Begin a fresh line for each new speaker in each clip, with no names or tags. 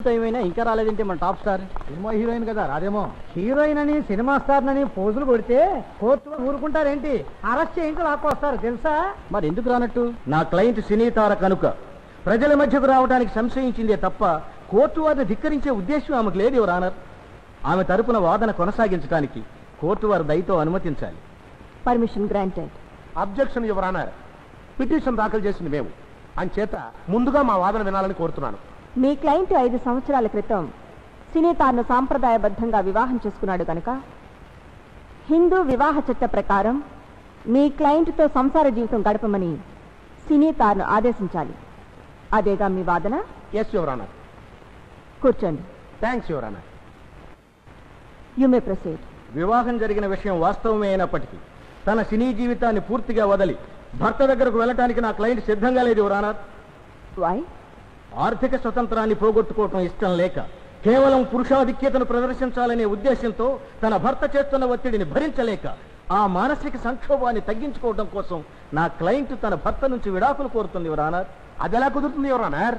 Time అయినా ఇంకా రాలేదంటే మన టాప్ స్టార్.
సినిమా హీరోయిన్ కదా, రాదేమో.
హీరోయిన్ అని సినిమా స్టార్ అని పోజులు కొడితే కోర్టులో ఊరుకుంటారేంటి? అరెస్ట్ చేయించి లాక్కొస్తారు తెలుసా?
మరి ఎందుకు రానట్టు? నా క్లయింట్ సినీ తార కనుక ప్రజల మధ్యకు రావడానికి సంశయించిందే తప్ప కోర్టు వారిని ధిక్కరించే ఉద్దేశం ఆమెకు లేదు యువర్ ఆనర్. ఆమె తరపున వాదన కొనసాగించడానికి కోర్టు వారి దయతో అనుమతించాలి.
Permission granted.
Objection your honour. Petition దాఖలు చేసింది మేము, అంచేత ముందుగా మా వాదన వినాలని కోరుతున్నాను.
మీ క్లయింట్ 5 సంవత్సరాల క్రితం సినీ తారను సాంప్రదాయబద్ధంగా వివాహం చేసుకున్నాడు కనుక హిందూ వివాహ చట్ట ప్రకారం మీ క్లయింట్తో సంసార జీవితం గడపమని సినీ తారను ఆదేశించాలి. అదేగా మీ వాదన?
Yes your honour.
కూర్చోండి.
Thanks your honour.
You may proceed.
వివాహం జరిగిన విషయం వాస్తవమే అయినప్పటికీ తన సినీ జీవితాన్ని పూర్తిగా వదిలి భర్త దగ్గరకు వెళ్ళటానికి నా క్లయింట్ సిద్ధంగా లేదు యువర్ ఆనర్.
వై?
ఆర్థిక స్వతంత్రాన్ని పోగొట్టుకోవటం ఇష్టం లేక కేవలం పురుషాధిక్యతను ప్రదర్శించాలనే ఉద్దేశంతో తన భర్త చేస్తున్న ఒత్తిడిని భరించలేక ఆ మానసిక సంక్షోభాన్ని తగ్గించుకోవడం కోసం నా క్లయింట్ తన భర్త నుంచి విడాకులు కోరుతుంది యువర్ ఆనర్.
అది ఎలా కుదురుతుంది యువర్ ఆనర్?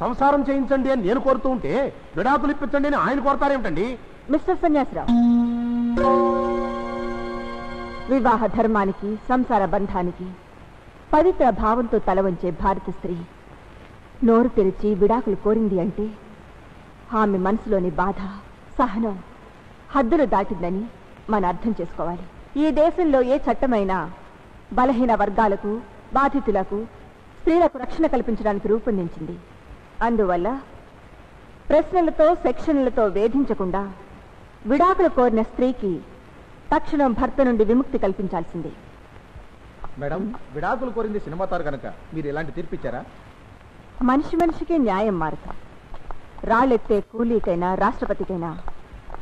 సంసారం చేయించండి అని నేను కోరుతూ ఉంటే విడాకులు ఇప్పించండి అని ఆయన కోరుతారేమిటండి?
మిస్టర్ సన్యాసరావు, వివాహ ధర్మానికి సంసార బంధానికి పవిత్ర భావంతో తల వంచే భారత స్త్రీ నోరు తెరిచి విడాకులు కోరింది అంటే ఆమె మనసులోని బాధ, సహనం హద్దులు దాటిందని మనం అర్థం చేసుకోవాలి. ఈ దేశంలో ఏ చట్టమైనా బలహీన వర్గాలకు, బాధితులకు, స్త్రీలకు రక్షణ కల్పించడానికి రూపొందించింది. అందువల్ల ప్రశ్నలతో, సెక్షన్లతో వేధించకుండా విడాకులు కోరిన స్త్రీకి తక్షణం భర్త నుండి విముక్తి కల్పించాల్సిందే.
మేడం, విడాకులు కోరింది సినిమా తార కనుక మీరు ఎలాంటి తీర్పిచ్చారా?
మనిషి మనిషికి న్యాయం మారుతా. రాళ్ళెత్తే కూలీకైనా రాష్ట్రపతికైనా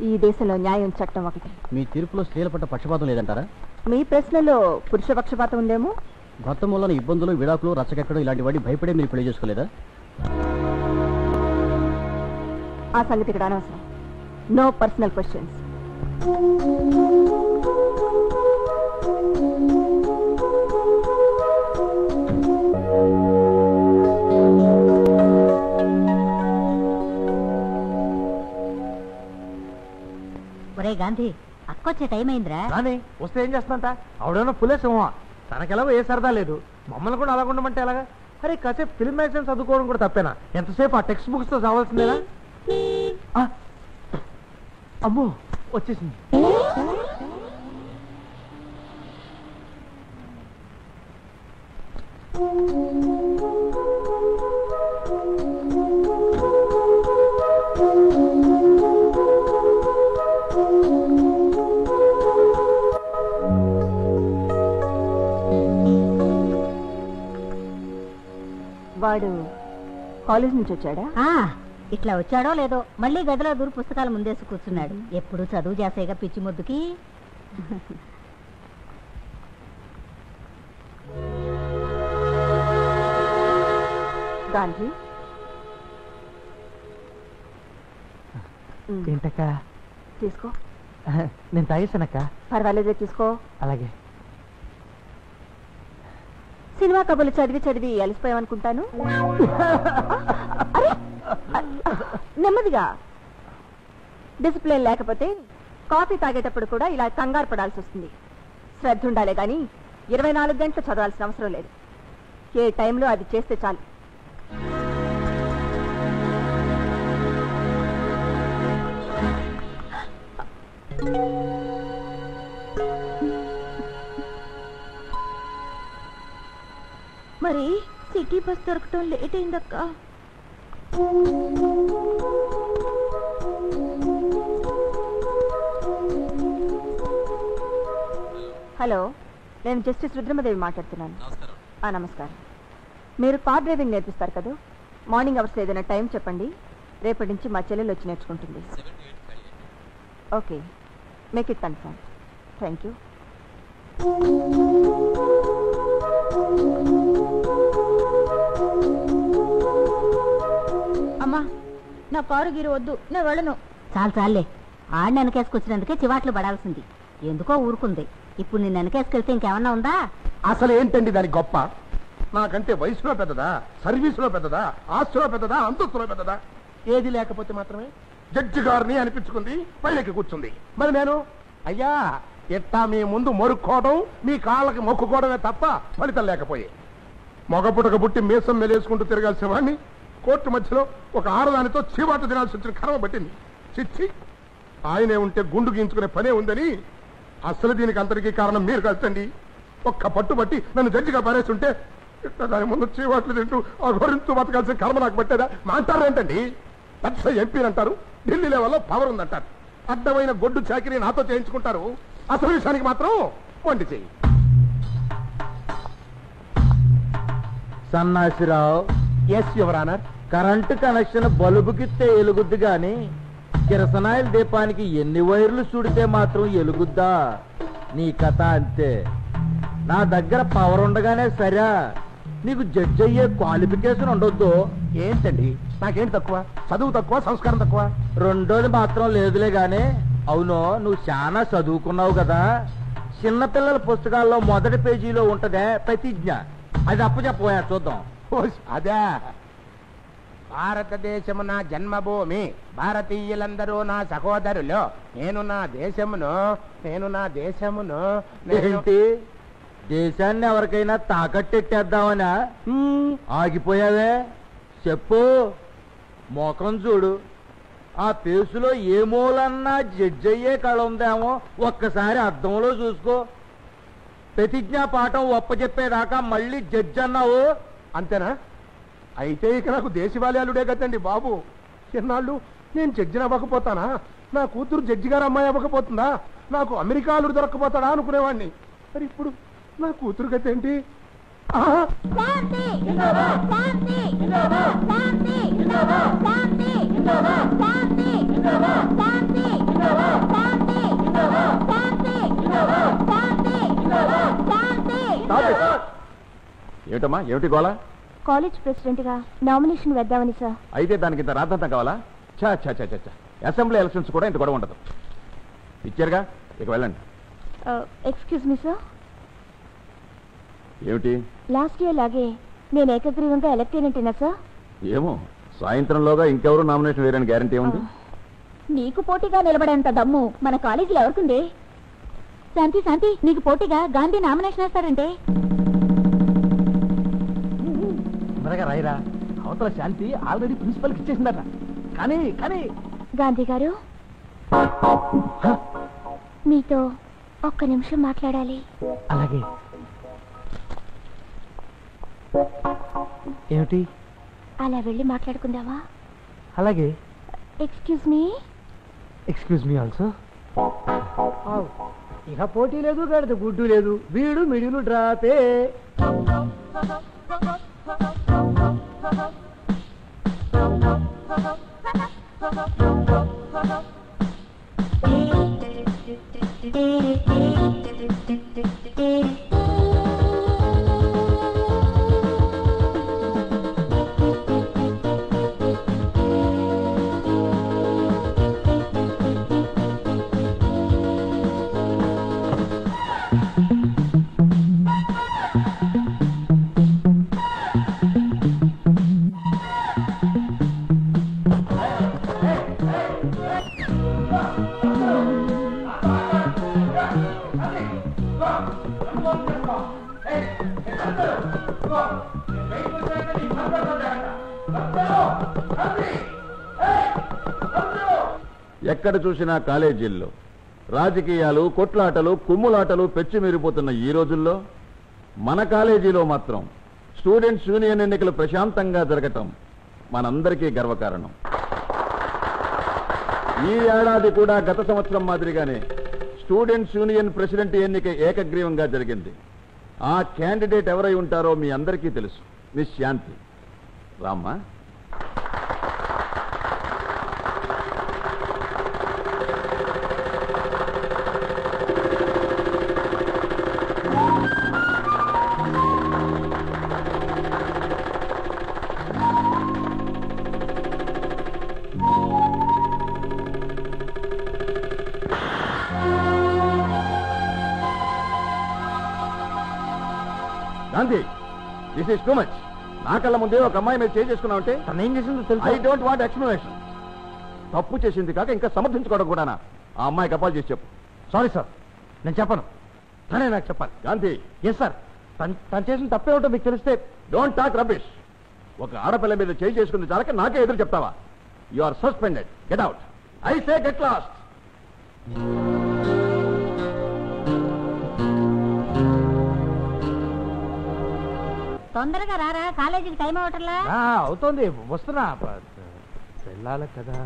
ఈ దేశంలో న్యాయం చట్టం ఒకటి.
మీ తీర్పులో స్త్రీల పట్ల పక్షపాతం లేదంటారా?
మీ ప్రశ్నలో పురుష పక్షపాతం ఉందేమో.
భర్త మూలన ఇబ్బందులు, విడాకులు, రచ్చకెక్కడం ఇలాంటి వాడి భయపడే మీరు పెళ్లి చేసుకోలేదా?
ఆ సంగతి ఇక్కడ అనవసరం. No personal questions.
ఒరే గాంధీ, అక్కొచ్చే టైం అయిందిరా.
కానీ వస్తే ఏం చేస్తుందంట? ఆవిడేమో పులేసమో, తనకెలాగో ఏ సరదా లేదు, మమ్మల్ని కూడా అలా ఉండమంటే ఎలాగా? అరే కాసేపు ఫిల్మ్ మ్యాగజైన్ చదువుకోవడం కూడా తప్పేనా? ఎంతసేపు ఆ టెక్స్ట్ బుక్స్ తో చావాల్సిందేనా? అమ్మో వచ్చేసింది.
వాడు కాలేజ్ నుంచి వచ్చాడా?
ఇట్లా వచ్చాడో లేదో మళ్ళీ గదిలో దూరు పుస్తకాలు ముందేసి కూర్చున్నాడు. ఎప్పుడు చదువు చేసేగా పిచ్చి ముద్దుకి.
గాంధీ,
ఏంటక్క?
తీసుకో.
నేను తాగేసానక్క.
పర్వాలేదే, తీసుకో.
అలాగే.
సినిమా కబుర్లు చదివి చదివి అలసిపోయామనుకుంటాను. నెమ్మదిగా. డిసిప్లిన్ లేకపోతే కాఫీ తాగేటప్పుడు కూడా ఇలా కంగారు పడాల్సి వస్తుంది. శ్రద్ధ ఉండాలే గాని 24 గంటలు చదవాల్సిన అవసరం లేదు. ఏ టైంలో అది చేస్తే చాలు. మరి సిటీ బస్ దొరకటం లేట్ అయిందక్క. హలో, నేను జస్టిస్ రుద్రమదేవి మాట్లాడుతున్నాను. నమస్కారం. మీరు కార్ డ్రైవింగ్ నేర్పిస్తారు కదా? మార్నింగ్ అవర్స్లో ఏదైనా టైం చెప్పండి. రేపటి నుంచి మా చెల్లెలు వచ్చి నేర్చుకుంటుంది. Okay, make it confirm. Thank you.
అమ్మా, నా కారు గీరు వద్దు, నేను వెళ్ళను. చాలే, ఆడిని వెనకేసుకొచ్చినందుకే చివాట్లు పడాల్సింది. ఎందుకో ఊరుకుంది. ఇప్పుడు నేను వెనకేసుకెళ్తే ఇంకేమన్నా ఉందా?
అసలు ఏంటండి దాని గొప్ప? నాకంటే వయసులో పెద్దదా, సర్వీసులో పెద్దదా, ఆస్తిలో పెద్దదా, అంతస్తులో పెద్దదా?
ఏది లేకపోతే మాత్రమే జడ్జి గారిని అనిపించుకుంది, పైకి కూర్చుంది. మరి నేను అయ్యా ఎట్టా మీ ముందు మొరుక్కోవడం, మీ కాళ్ళకి మొక్కుకోవడమే తప్ప ఫలితం లేకపోయే. మొగపుటక పుట్టి మీసం మెలేసుకుంటూ తిరగాల్సిన వాడిని కోర్టు మధ్యలో ఒక ఆడదానితో చీవాట తినాల్సి వచ్చిన కర్మ పట్టింది. చిచ్చి, ఆయనే ఉంటే గుండు గీయించుకునే పనే ఉందని. అసలు దీనికి అంతటికీ కారణం మీరు కలుతండి. ఒక్క పట్టుబట్టి నన్ను జడ్జిగా పారేస్తుంటే ఇట్లా దాని ముందు చీవాట్లు తింటూ ఆ గొర్రెంతో బతకాల్సిన కర్మ నాకు పట్టేదా? మాంటారేంటండి? పెద్ద ఎంపీలు అంటారు, ఢిల్లీ లెవెల్లో పవర్ ఉందంటారు. అడ్డమైన గొడ్డు చాకిరీ నాతో చేయించుకుంటారు. అసలు విషయానికి మాత్రం వండి చెయ్యి.
Sannasirao,
yes your honour.
Current connection బల్బుకిస్తే ఎలుగుద్ది గాని కిరసనాయిల దీపానికి ఎన్ని వైర్లు చుడితే మాత్రం ఎలుగుద్దా? నీ కథ అంతే. నా దగ్గర పవర్ ఉండగానే సరే, నీకు జడ్జి అయ్యే క్వాలిఫికేషన్ ఉండొద్దు.
ఏంటండి నాకేంటి తక్కువ? చదువు తక్కువ, సంస్కారం తక్కువ?
రెండోది మాత్రం లేదులే గాని. అవును, నువ్వు చాలా చదువుకున్నావు కదా. చిన్నపిల్లల పుస్తకాల్లో మొదటి పేజీలో ఉంటదే ప్రతిజ్ఞ, అది అప్పచెప్పబోయా చూద్దాం.
అదే, భారతదేశము నా జన్మభూమి, భారతీయులందరూ నా సహోదరులు, నేను నా దేశమును
ఏంటి, దేశాన్ని ఎవరికైనా తాకట్టెట్టేద్దామనా? ఆగిపోయావే, చెప్పు. మొఖం చూడు, ఆ పేసులో ఏ మూలన్నా జడ్జి అయ్యే కళ ఉందేమో ఒక్కసారి అద్దంలో చూసుకో. ప్రతిజ్ఞా పాఠం ఒప్పచెప్పేదాకా మళ్ళీ జడ్జి అన్నావు.
అంతేనా? అయితే ఇక నాకు దేశవాళయాలుడే కదండి బాబు. చిన్నాళ్ళు నేను జడ్జిని అవ్వకపోతానా? నా కూతురు జడ్జి గారు అమ్మాయి అవ్వకపోతుందా? నాకు అమెరికాలు దొరకపోతాడా అనుకునేవాడిని. మరి ఇప్పుడు నా కూతురు గతి ఏంటి?
ఏమిటమ్మా, ఏమిటి గోళ?
కాలేజ్ ప్రెసిడెంట్ గా నామినేషన్ వేద్దామని సార్.
అయితే దానికి ఇంత రాద్దంతం కావాలా? చా చా చా చా, అసెంబ్లీ ఎలక్షన్స్ కూడా ఇంత గొడవ ఉండదు. ఇచ్చారుగా, ఇక వెళ్ళండి.
Excuse me sir.
ఏమిటి?
లాస్ట్ ఇయర్ లాగే నేను ఏకగ్రీవంగా ఎలక్ట్ అయినట్టేనా సార్?
ఏమో, సాయంత్రంలోగా ఇంకెవరు నామినేషన్ వేయడానికి గ్యారంటీ ఉంది?
నీకు పోటీగా నిలబడేంత దమ్ము మన కాలేజీలో ఎవరికుంది? శాంతి శాంతి, నీకు పోటీగా గాంధీ నామినేషన్ వేస్తాడంటే.
తొందరగా రాయిరా, అవతల శాంతి ఆల్రెడీ ప్రిన్సిపల్కి ఇచ్చేసిందట. కానీ కానీ
గాంధీ గారు, మీతో ఒక్క నిమిషం మాట్లాడాలి.
అలాగే. ఏమిటి?
అలా వెళ్ళి మాట్లాడుకుందామా?
అలాగే.
Excuse me.
Excuse me also.
ఇక పోటీ లేదు, గడిద గుడ్డు లేదు, వీడు మిడిలు డ్రాపే.
ఎక్కడ చూసినా కాలేజీల్లో రాజకీయాలు, కొట్లాటలు, కుమ్ములాటలు పెచ్చిమీరిపోతున్న ఈ రోజుల్లో మన కాలేజీలో మాత్రం స్టూడెంట్స్ యూనియన్ ఎన్నికలు ప్రశాంతంగా జరగటం మనందరికీ గర్వకారణం. ఈ ఏడాది కూడా గత సంవత్సరం మాదిరిగానే స్టూడెంట్స్ యూనియన్ ప్రెసిడెంట్ ఎన్నిక ఏకగ్రీవంగా జరిగింది. ఆ క్యాండిడేట్ ఎవరై ఉంటారో మీ అందరికీ తెలుసు, మిస్ శాంతి. రామ్మా. Gandhi, this is too much. నా కళ్ళ ముందే ఒక అమ్మాయి మీద చేసుకున్నావంటే
తను ఏం చేసిందో తెలుసు.
I don't want explanation. తప్పు చేసింది కాక ఇంకా సమర్థించుకోవడం కూడానా? ఆ అమ్మాయికి అపాలు చేసి చెప్పు.
సారీ సార్, నేను చెప్పను. తనే నాకు చెప్పాలి.
గాంధీ.
ఎస్ సార్, తను చేసిన తప్పే ఉంటో మీకు తెలిస్తే.
Don't talk rubbish. ఒక ఆడపిల్ల మీద చేసుకుంది చాలక నాకే ఎదురు చెప్తావా? You are suspended. Get out. I say get lost.
తొందరగా రారా, కాలేజీకి టైం అవటంలా.
అవుతోంది, వస్తున్నా. వెళ్ళాలి కదా.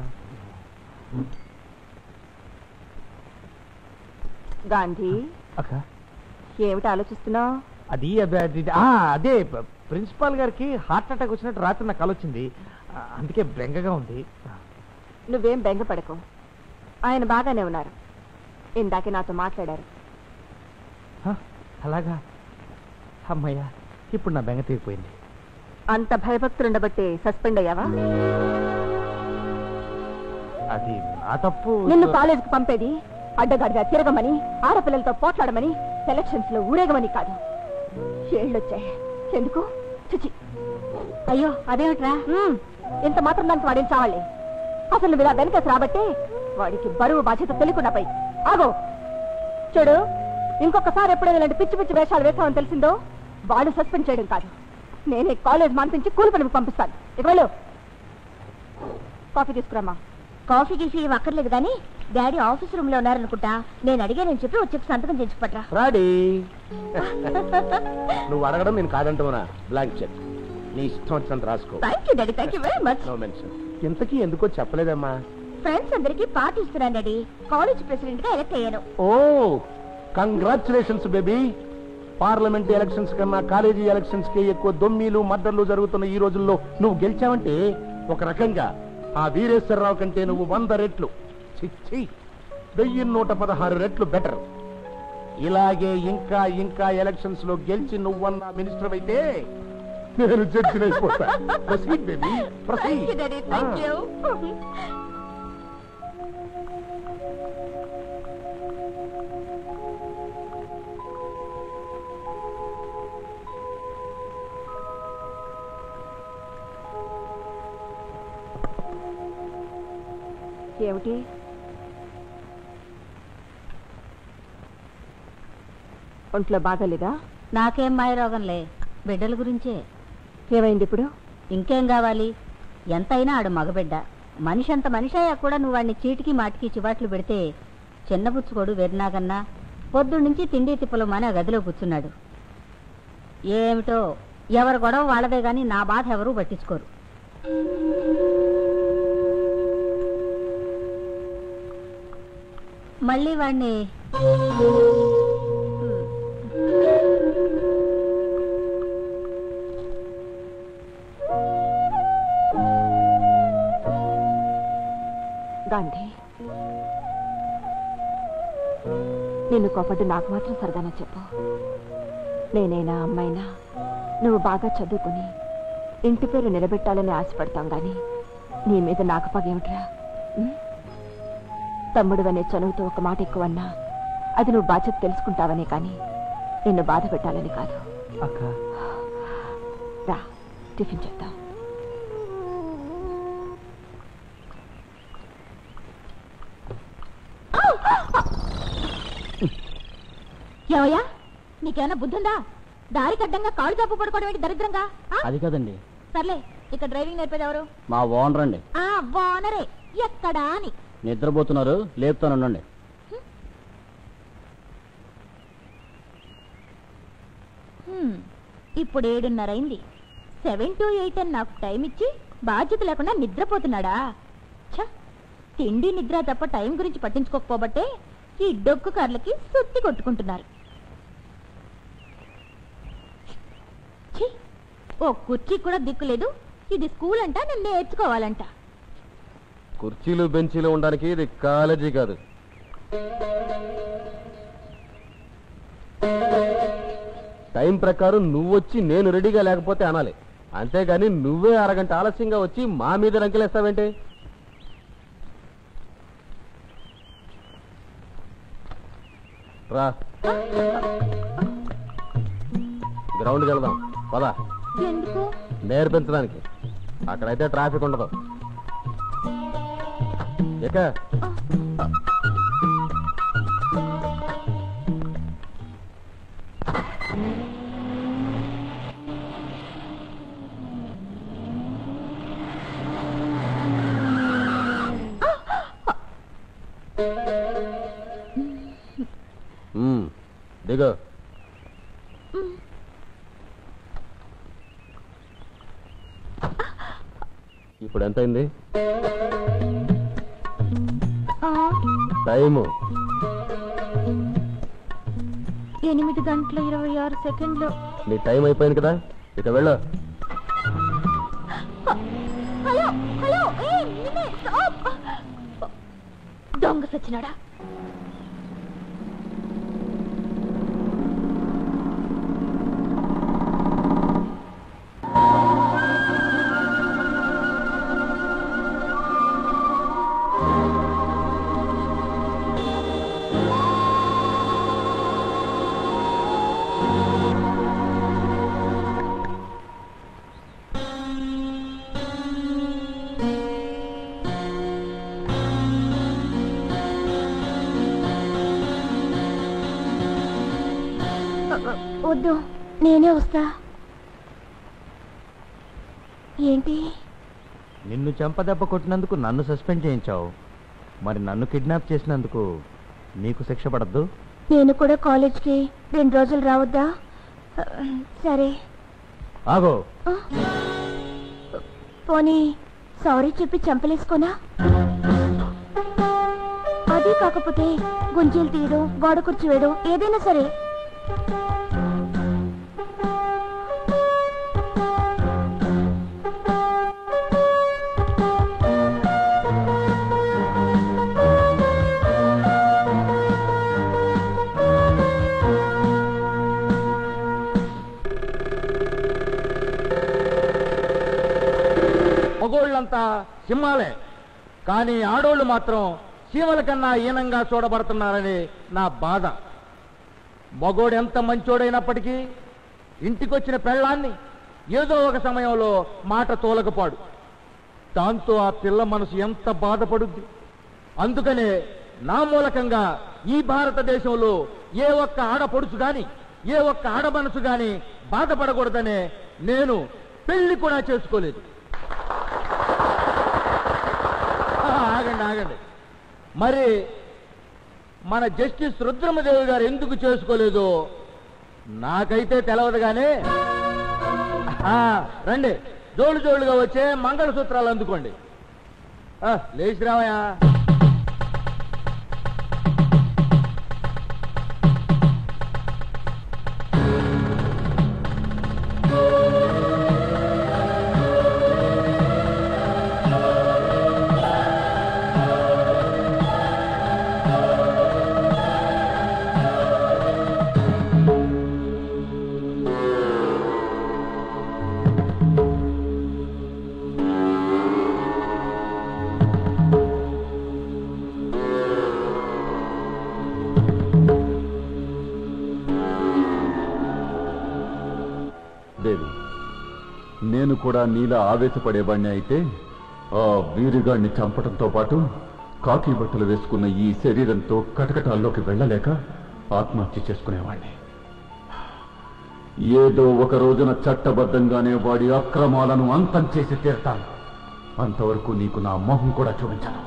గాంధీ,
అక్క
ఏమిటి ఆలోచిస్తున్నావు?
అదే ప్రిన్సిపాల్ గారికి హార్ట్ అటాక్ వచ్చినట్టు రాత్రి నాకు ఆలోచింది. అందుకే బెంగగా ఉంది.
నువ్వేం బెంగపడకు, ఆయన బాగానే ఉన్నారు. ఇందాకే నాతో మాట్లాడారు.
అలాగా? అమ్మయ్యా, ఇప్పుడు నా బెంగ తీరిపోయింది.
అంత భయభక్తులుండబట్టే సస్పెండ్ అయ్యావా?
అది నా తప్పు.
నిన్ను కాలేజీకి పంపేది అడ్డగాడిగా తిరగమని, ఆడపిల్లలతో పోట్లాడమని, ఎలక్షన్స్ లో ఊరేగమని కాదు. ఏళ్ళొచ్చాయి. ఎందుకు? చిచి.
అయ్యో అదేమిట్రా?
ఇంత మాత్రం దానికి వాడిని చావాలి. అసలు నువ్వు ఇలా వెనకేసి రాబట్టే వాడికి బరువు బాధ్యత తెలియకుండా పోయి. ఆగో చూడు, ఇంకొకసారి ఎప్పుడైనా ఇలాంటి పిచ్చి పిచ్చి వేషాలు వేసామని తెలిసిందో వాడు సస్పెండ్ చేయడం కాదు, నేనే కాలేజ్ మానిపించి కూలి పనికి పంపిస్తాను. ఇక వెళ్ళు. కాఫీ తీసుకురామా.
కాఫీ గీఫీ అక్కర్లేదు కానీ డాడీ ఆఫీస్ రూమ్ లో ఉన్నారనుకుంటా. నేను అడిగానని చెప్పి వచ్చి సంతకం చేయించుపట్రా.
రాడీ. నువ్వు అడగడం నేను కాదంటున్నా. బ్లాంక్ చెక్ నీ ఇష్టం వచ్చినంత రాసుకో.
Thank you daddy, thank you very much.
No mention. ఇంతకీ ఎందుకో చెప్పలేదమ్మా.
ఫ్రెండ్స్ అందరికి పార్టీ ఇస్తున్నాను డాడీ. కాలేజ్ ప్రెసిడెంట్ గా ఎలక్ట్ అయ్యాను.
Oh congratulations baby. Parliament elections కన్నా కాలేజీ ఎలక్షన్స్ కి ఎక్కువ దొమ్మీలు మర్డర్లు జరుగుతున్న ఈ రోజుల్లో నువ్వు గెలిచావంటే ఒక రకంగా ఆ వీరేశ్వరరావు కంటే నువ్వు 100 రెట్లు, 1116 రెట్లు బెటర్. ఇలాగే ఇంకా ఇంకా ఎలక్షన్స్ లో గెలిచి నువ్వన్నా మినిస్టర్ అయితే నేను జడ్జిని అయిపోతా. Proceed baby, proceed.
Thank you daddy, thank you.
ఏమిటి? ఒంట్లో బాగాలేదా?
నాకేం మాయరోగంలే, బిడ్డల గురించే.
ఏమైంది ఇప్పుడు?
ఇంకేం కావాలి? ఎంతైనా ఆడు మగబిడ్డ. మనిషి అంత మనిషి అయ్యా కూడా నువ్వు వాడిని చీటికి మాటికి చివాట్లు పెడితే చిన్నబుచ్చుకోడు వెర్నాగన్నా పొద్దున్నుంచి తిండి తిప్పలు మాని ఆ గదిలో కూర్చున్నాడు. ఏమిటో ఎవరి గొడవ వాళ్ళదే గాని నా బాధ ఎవరూ పట్టించుకోరు. మళ్ళీ వాడిని
గాంధీ, నిన్ను కోపడ్డు నాకు మాత్రం సరదానా చెప్పు. నేనైనా అమ్మైనా నువ్వు బాగా చదువుకుని ఇంటి పేరు నిలబెట్టాలని ఆశపడతాం గాని నీ మీద నాకు పగేమిట్రా? తమ్ముడు అనే చనువుతో ఒక మాట ఎక్కువన్నా అది నువ్వు బాధ్యత తెలుసుకుంటావనే కానీ నిన్ను బాధ పెట్టాలని కాదు.
అక్క
రా, టిఫిన్ చేద్దాం.
ఏమయ్యా, నీకేమైనా బుద్ధుందా? దారికి అడ్డంగా కాళ్ళు చాపు పడుకోవడం ఏంటి దరిద్రంగా?
అది కదండి,
సర్లే, ఇక్కడ డ్రైవింగ్ నేర్పేది ఎవరు?
మా ఓనర్ అండి.
ఓనరే. ఎక్కడా అని
నిద్రపోతున్నారు, లేపుతానుండండి.
ఇప్పుడు 7:30 అయింది. 7 to 8 అని నాకు టైం ఇచ్చి బాధ్యత లేకుండా నిద్రపోతున్నాడా? ఛ, తిండి నిద్ర తప్ప టైం గురించి పట్టించుకోకపోబట్టే ఈ డొక్కు కార్లకి సుత్తి కొట్టుకుంటున్నారు. ఛీ, ఓ కుర్చీ కూడా దిక్కులేదు. ఇది స్కూల్ అంట, నేను నేర్చుకోవాలంట.
కుర్చీలు బెంచీలు ఉండడానికి ఇది కాలేజీ కాదు. టైం ప్రకారం నువ్వొచ్చి నేను రెడీగా లేకపోతే అనాలి, అంతేగాని నువ్వే అరగంట ఆలస్యంగా వచ్చి మా మీద రంకెలేస్తావేంటి? రా, గ్రౌండ్కి వెళ్దాం పదా.
ఎందుకు?
నేర్పించడానికి. అక్కడైతే ట్రాఫిక్ ఉండదు. ఇక దిగు. ఇప్పుడు ఎంతైంది టైము?
8:26
నీ టైం అయిపోయింది కదా, ఇక వెళ్ళు.
హలో హలో, దొంగ సచ్చినాడా? వద్దు, నేనే వస్తా. ఏంటి?
నిన్ను చెంపదెబ్బ కొట్టినందుకు నన్ను సస్పెండ్ చేయించావు, మరి నన్ను కిడ్నాప్ చేసినందుకు నీకు శిక్ష పడద్దు?
నేను కూడా కాలేజ్కి 2 రోజులు రావద్దా? సరే.
ఆగో.
పోనీ సారీ చెప్పి చంపలేసుకోనా? అది కాకపోతే గుంజీలు తీయడం, గోడ కుర్చీ వేయడం, ఏదైనా సరే.
మగోళ్ళంతా సింహాలే, కానీ ఆడోళ్ళు మాత్రం చీమల కన్నా హీనంగా చూడబడుతున్నారని నా బాధ. మగోడు ఎంత మంచోడైనప్పటికీ ఇంటికొచ్చిన పెళ్ళాన్ని ఏదో ఒక సమయంలో మాట తోలకపోడు. దాంతో ఆ పిల్ల మనసు ఎంత బాధపడుద్ది. అందుకనే నా మూలకంగా ఈ భారతదేశంలో ఏ ఒక్క ఆడపడుచు గాని, ఏ ఒక్క ఆడ మనసు గాని బాధపడకూడదనే నేను పెళ్లి కూడా చేసుకోలేదు. ఆగండి ఆగండి, మరి మన జస్టిస్ రుద్రమదేవి గారు ఎందుకు చేసుకోలేదో నాకైతే తెలవదు. గానే రండి, జోడు జోడుగా వచ్చే మంగళసూత్రాలు అందుకోండి. లేచి రావయా.
దేవి, నేను కూడా నీలా ఆవేశపడేవాణ్ణి అయితే ఆ వీరుగాడిని చంపడంతో పాటు కాకి బట్టలు వేసుకున్న ఈ శరీరంతో కటకటాల్లోకి వెళ్ళలేక ఆత్మహత్య చేసుకునేవాణ్ణి. ఏదో ఒక రోజున చట్టబద్ధంగానే వాడి అక్రమాలను అంతం చేసి తీరుతాను. అంతవరకు నీకు నా మొహం కూడా చూపించాను.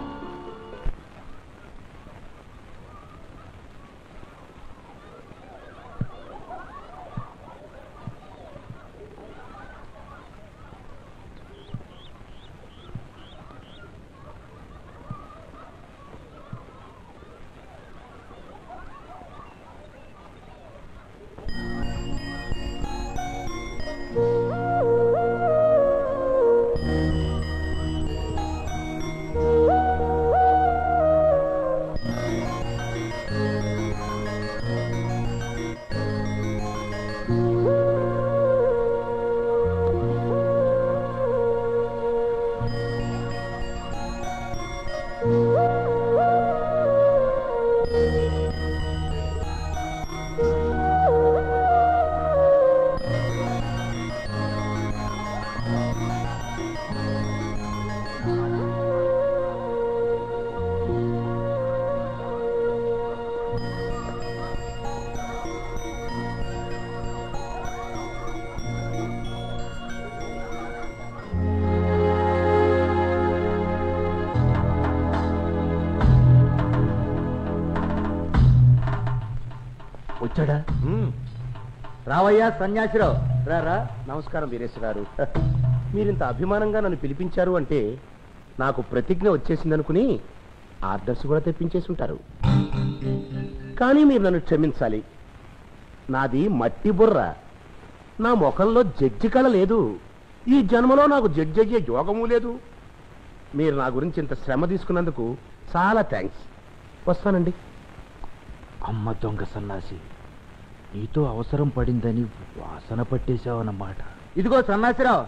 రావయ్యా సన్యాసిరావు, రా.
నమస్కారం వీరేశ్వర గారు. మీరింత అభిమానంగా నన్ను పిలిపించారు అంటే నాకు ప్రతిజ్ఞ వచ్చేసిందనుకుని ఆర్డర్స్ కూడా తెప్పించేసి ఉంటారు. కానీ మీరు నన్ను క్షమించాలి. నాది మట్టి బుర్ర, నా ముఖంలో జడ్జి కళ లేదు. ఈ జన్మలో నాకు జడ్జి అయ్యే యోగము లేదు. మీరు నా గురించి ఇంత శ్రమ తీసుకున్నందుకు చాలా థ్యాంక్స్. వస్తానండి.
అమ్మ దొంగ సన్నాసి, నీతో అవసరం పడిందని వాసన పట్టేశావన్నమాట. ఇదిగో సన్నాసిరావు,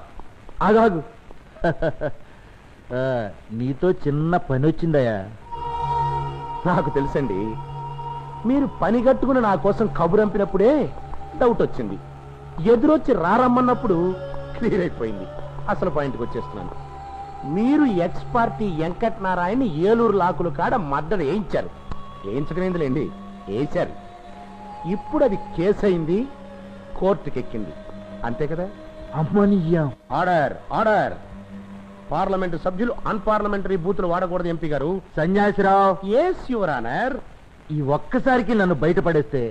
ఆగాగు. నీతో చిన్న పని వచ్చిందయ్యా.
నాకు తెలుసండి, మీరు పని కట్టుకుని నా కోసం కబురంపినప్పుడే డౌట్ వచ్చింది. ఎదురొచ్చి రారమ్మన్నప్పుడు క్లియర్ అయిపోయింది. అసలు పాయింట్కి వచ్చేస్తున్నాను. మీరు ఎక్స్ పార్టీ వెంకట్ నారాయణ ఏలూరు లాకులు కాడ మద్దతు వేయించారు. వేయించకనేందులేండి, వేశారు. ఇప్పుడు అది కేసు అయింది, కోర్టుకెక్కింది. అంతే కదా?
అమ్మనియ్యాం.
Order, order. పార్లమెంటు సభ్యులు అన్పార్లమెంటరీ బూతులు వాడకూడదు ఎంపీ గారు.
Sanyasirao,
yes your honour.
ఈ ఒక్కసారికి నన్ను బయటపడేస్తే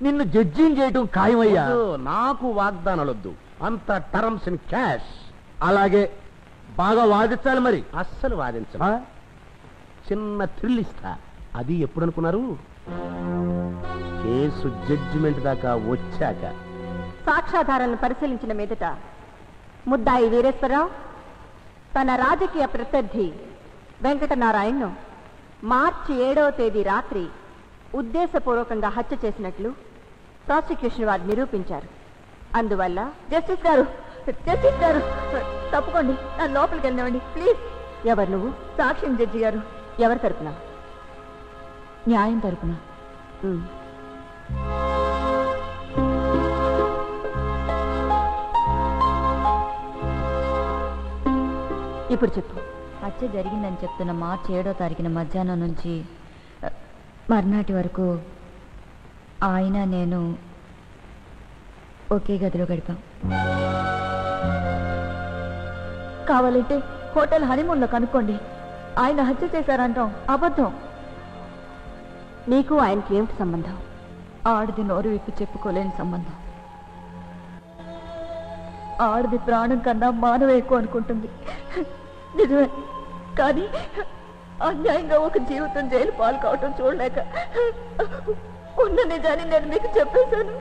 నిన్ను జడ్జింగ్ చేయటం ఖాయమయ్యా.
నాకు వాగ్దానాలొద్దు, అంత టర్మ్స్ ఇన్ క్యాష్.
అలాగే, బాగా వాదించాలి మరి.
అస్సలు వాదించను. చిన్న థ్రిల్ ఇస్తా. అది ఎప్పుడు అనుకున్నారు? కేసు జడ్జిమెంట్ దాకా వచ్చాక.
సాక్ష్యాధారాలను పరిశీలించిన మీదట ముద్దాయి వీరేశ్వరరావు తన రాజకీయ ప్రత్యర్థి వెంకటనారాయణను మార్చి 7వ తేదీ రాత్రి ఉద్దేశపూర్వకంగా హత్య చేసినట్లు ప్రాసిక్యూషన్ వారు నిరూపించారు. అందువల్ల జస్టిస్ గారు తప్పుకోండి, నా లోపలికి వెళ్ళినవ్వండి ప్లీజ్. ఎవరు నువ్వు? సాక్ష్యం జడ్జి గారు. ఎవరి తరపున? న్యాయం తరపున. ఇప్పుడు చెప్పు.
హత్య జరిగిందని చెప్తున్న మార్చి 7వ తారీఖున మధ్యాహ్నం నుంచి మర్నాటి వరకు ఆయన నేను ఒకే గదిలో గడిపాం.
కావాలంటే హోటల్ హనీమూన్లో కనుక్కోండి. ఆయన హత్య చేశారంటాం అబద్ధం. నీకు ఆయనకి ఏమిటి సంబంధం? ఆడది నోరు విప్పి చెప్పుకోలేని సంబంధం. ఆడది ప్రాణం కన్నా మానవ ఎక్కువ అనుకుంటుంది, నిజమే. కానీ అన్యాయంగా ఒక జీవితం జైలు పాలు కావటం చూడలేక ఉన్న నిజాన్ని నేను మీకు చెప్పేశాను.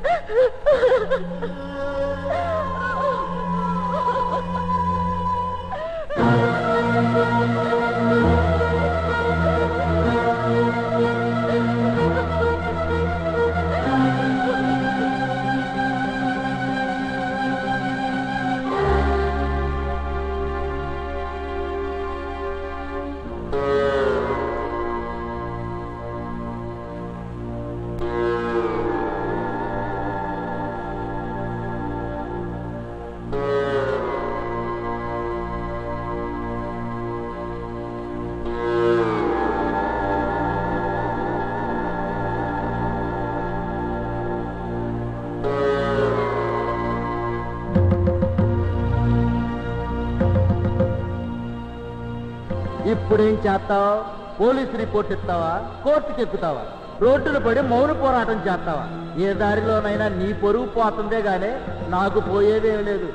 ఇప్పుడేం చేస్తావా? పోలీసు రిపోర్ట్ ఇస్తావా? కోర్టుకి ఎక్కుతావా? రోడ్డును పడి మౌన పోరాటం చేస్తావా? ఏ దారిలోనైనా నీ పొరుగు పోతుందే గానే నాకు పోయేదేం లేదు.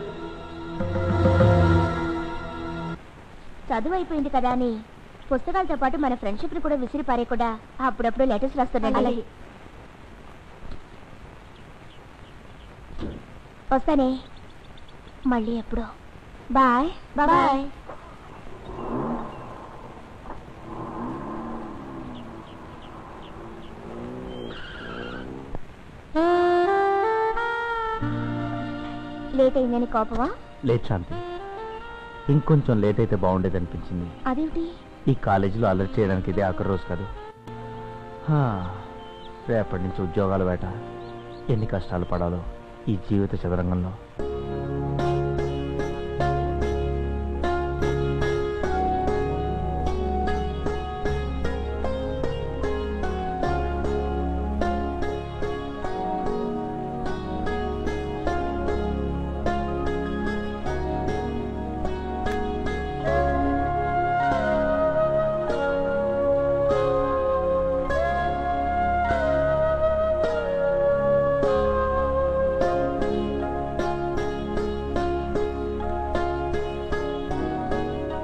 చదువు అయిపోయింది కదా అని పుస్తకాలతో పాటు మన ఫ్రెండ్షిప్ ని కూడా విసిరి పారేయకుండా అప్పుడప్పుడు లెటర్స్ రాస్తానండి. వస్తానే మళ్ళీ ఎప్పుడో. Bye bye. లేట్ అయిందని కోపమా?
లేట్ శాంతి, ఇంకొంచెం లేట్ అయితే బాగుండేది అనిపించింది.
అదేంటి?
ఈ కాలేజీలో అలర్ట్ చేయడానికి ఇదే ఆఖరి రోజు కాదు. రేపటి నుంచి ఉద్యోగాల వేట. ఎన్ని కష్టాలు పడాలో ఈ జీవిత చదరంగంలో.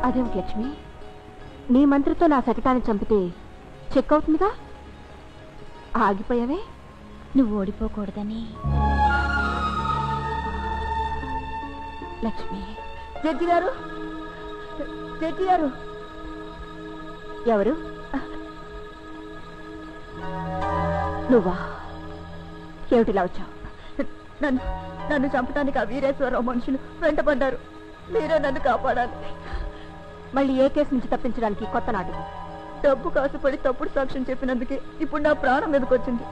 అదేమిటి లక్ష్మి, నీ మంత్రితో నా శకటాన్ని చంపితే చెక్ అవుతుందిగా, ఆగిపోయావే?
నువ్వు ఓడిపోకూడదని.
లక్ష్మి, జడ్జి గారు, జడ్జి గారు. ఎవరు? నువ్వా? ఏమిటిలా వచ్చావు? నన్ను చంపడానికి ఆ వీరేశ్వరరావు మనుషులు వెంటపడ్డారు. మీరే నన్ను కాపాడాలి. మళ్ళీ ఏ కేసు నుంచి తప్పించడానికి కొత్త నాటకం? డబ్బు కాసుపడి తప్పుడు సాక్ష్యం చెప్పినందుకే ఇప్పుడు నా ప్రాణం మీదకి వచ్చింది.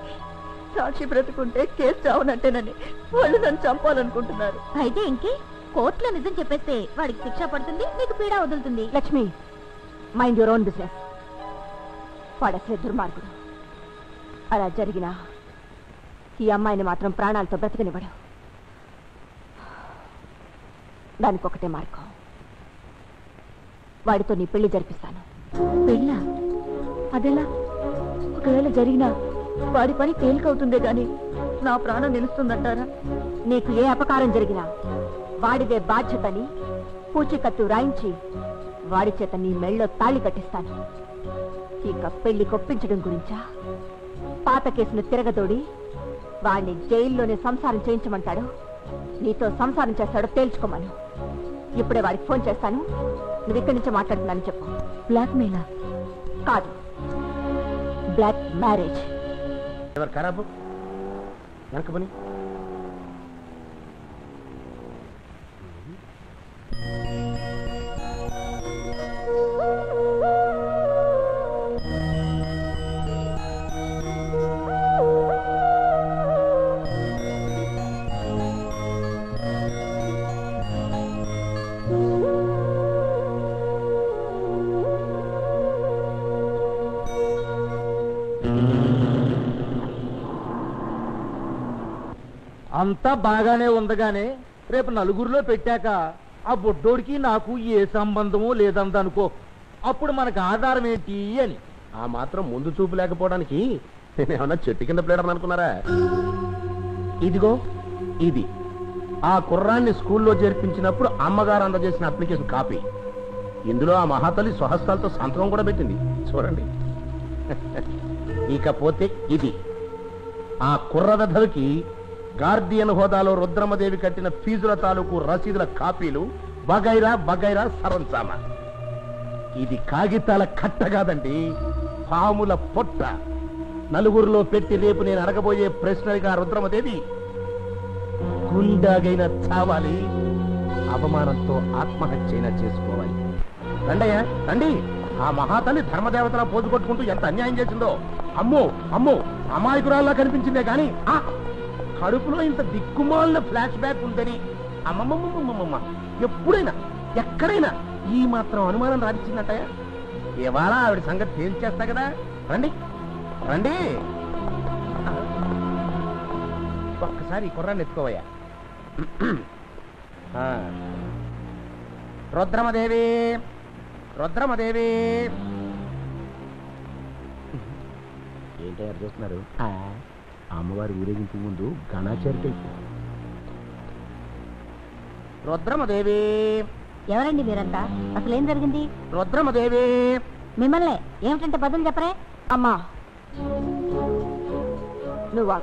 సాక్షి బ్రతుకుంటే కేసు చావునట్టేనని వాళ్ళు నన్ను చంపాలనుకుంటున్నారు.
అయితే ఇంకే, కోర్టులో నిజం చెప్పేస్తే వాడికి శిక్ష పడుతుంది, నీకు పీడ వదులుతుంది.
Lakshmi, mind your own business. వాడు అసలే దుర్మార్గుడు. అలా జరిగినా ఈ అమ్మాయిని మాత్రం ప్రాణాలతో బ్రతకనివ్వడు. దానికి ఒకటే మార్గం, వాడితో నీ పెళ్లి జరిపిస్తాను.
పెళ్ళా?
అదెలా? ఒకవేళ జరిగినా వాడి పని తేలికవుతుందే గాని నా ప్రాణం నిలుస్తుందంటారా? నీకు ఏ అపకారం జరిగినా వాడిదే బాధ్యతని పూచికత్తు రాయించి వాడి చేత నీ మెళ్ళో తాళి కట్టిస్తాను. ఇక పెళ్లి కొప్పించడం గురించా? పాత కేసును తిరగదోడి వాడిని జైల్లోనే సంసారం చేయించమంటాడు, నీతో సంసారం చేస్తాడో తేల్చుకోమను. ఇప్పుడే వాడికి ఫోన్ చేస్తాను. నువ్వు ఇక్కడి నుంచి మాట్లాడుతున్నాను చెప్పు. బ్లాక్ మెయిలా? కాదు, బ్లాక్ మ్యారేజ్.
ఎవరు ఖరాబు వెనక పని?
అంతా బాగానే ఉందగానే రేపు నలుగురిలో పెట్టాక ఆ బొడ్డోడికి నాకు ఏ సంబంధమూ లేదందనుకో, అప్పుడు మనకు ఆధారం ఏంటి అని.
ఆ మాత్రం ముందు చూపు లేకపోవడానికి నేనేమన్నా చెట్టు కింద ప్లేడర్ అనుకున్నారా? ఇదిగో ఇది ఆ కుర్రాన్ని స్కూల్లో చేర్పించినప్పుడు అమ్మగారు అందజేసిన అప్లికేషన్ కాపీ. ఇందులో ఆ మహాతల్లి స్వహస్తాలతో సంతకం కూడా పెట్టింది, చూడండి. ఇకపోతే ఇది ఆ కుర్రదధవికి గార్డియన్ హోదాలో రుద్రమదేవి కట్టిన ఫీజుల తాలూకు రసీదుల కాపీలు బగైరా బగైరా సరంసామ. ఇది కాగితాల కట్టగాదండి, పాముల పొట్ట. నలుగురిలో పెట్టి రేపు నేను అడగబోయే ప్రశ్నలుగా రుద్రమదేవి గుండాగైనా చావాలి, అవమానంతో ఆత్మహత్యైనా చేసుకోవాలి. రండయ్యా రండి. ఆ మహాతల్లి ధర్మదేవతలా పోజు కొట్టుకుంటూ ఎంత అన్యాయం చేసిందో. అమ్మో అమ్మో, అమాయకురాల్లా కనిపించిందే గాని ఆ కడుపులో ఇంత దిక్కుమాలిన ఫ్లాష్ బ్యాక్ ఉందని అమ్మమ్మమ్మమ్మమ్మ ఎప్పుడైనా ఎక్కడైనా ఈ మాత్రం అనుమానం రానిచ్చిందంటయా? ఇవాళ ఆవిడ సంగతి తేల్చేస్తా కదా. రండి రండి. ఒక్కసారి ఈ కుర్రాన్ని ఎత్తుకోవయ్యా. రుద్రమదేవి రుద్రమదేవి. ఏంటో చూస్తున్నారు? అమ్మవారి ఊరేగింపు ముందు గణాచారికి రుద్రమదేవి.
ఎవరండి మీరంతా? అసలేం జరిగింది?
రుద్రమదేవి.
మిమ్మల్ని ఏమిటంటే బదులు చెప్పరే?
అమ్మా నువ్వు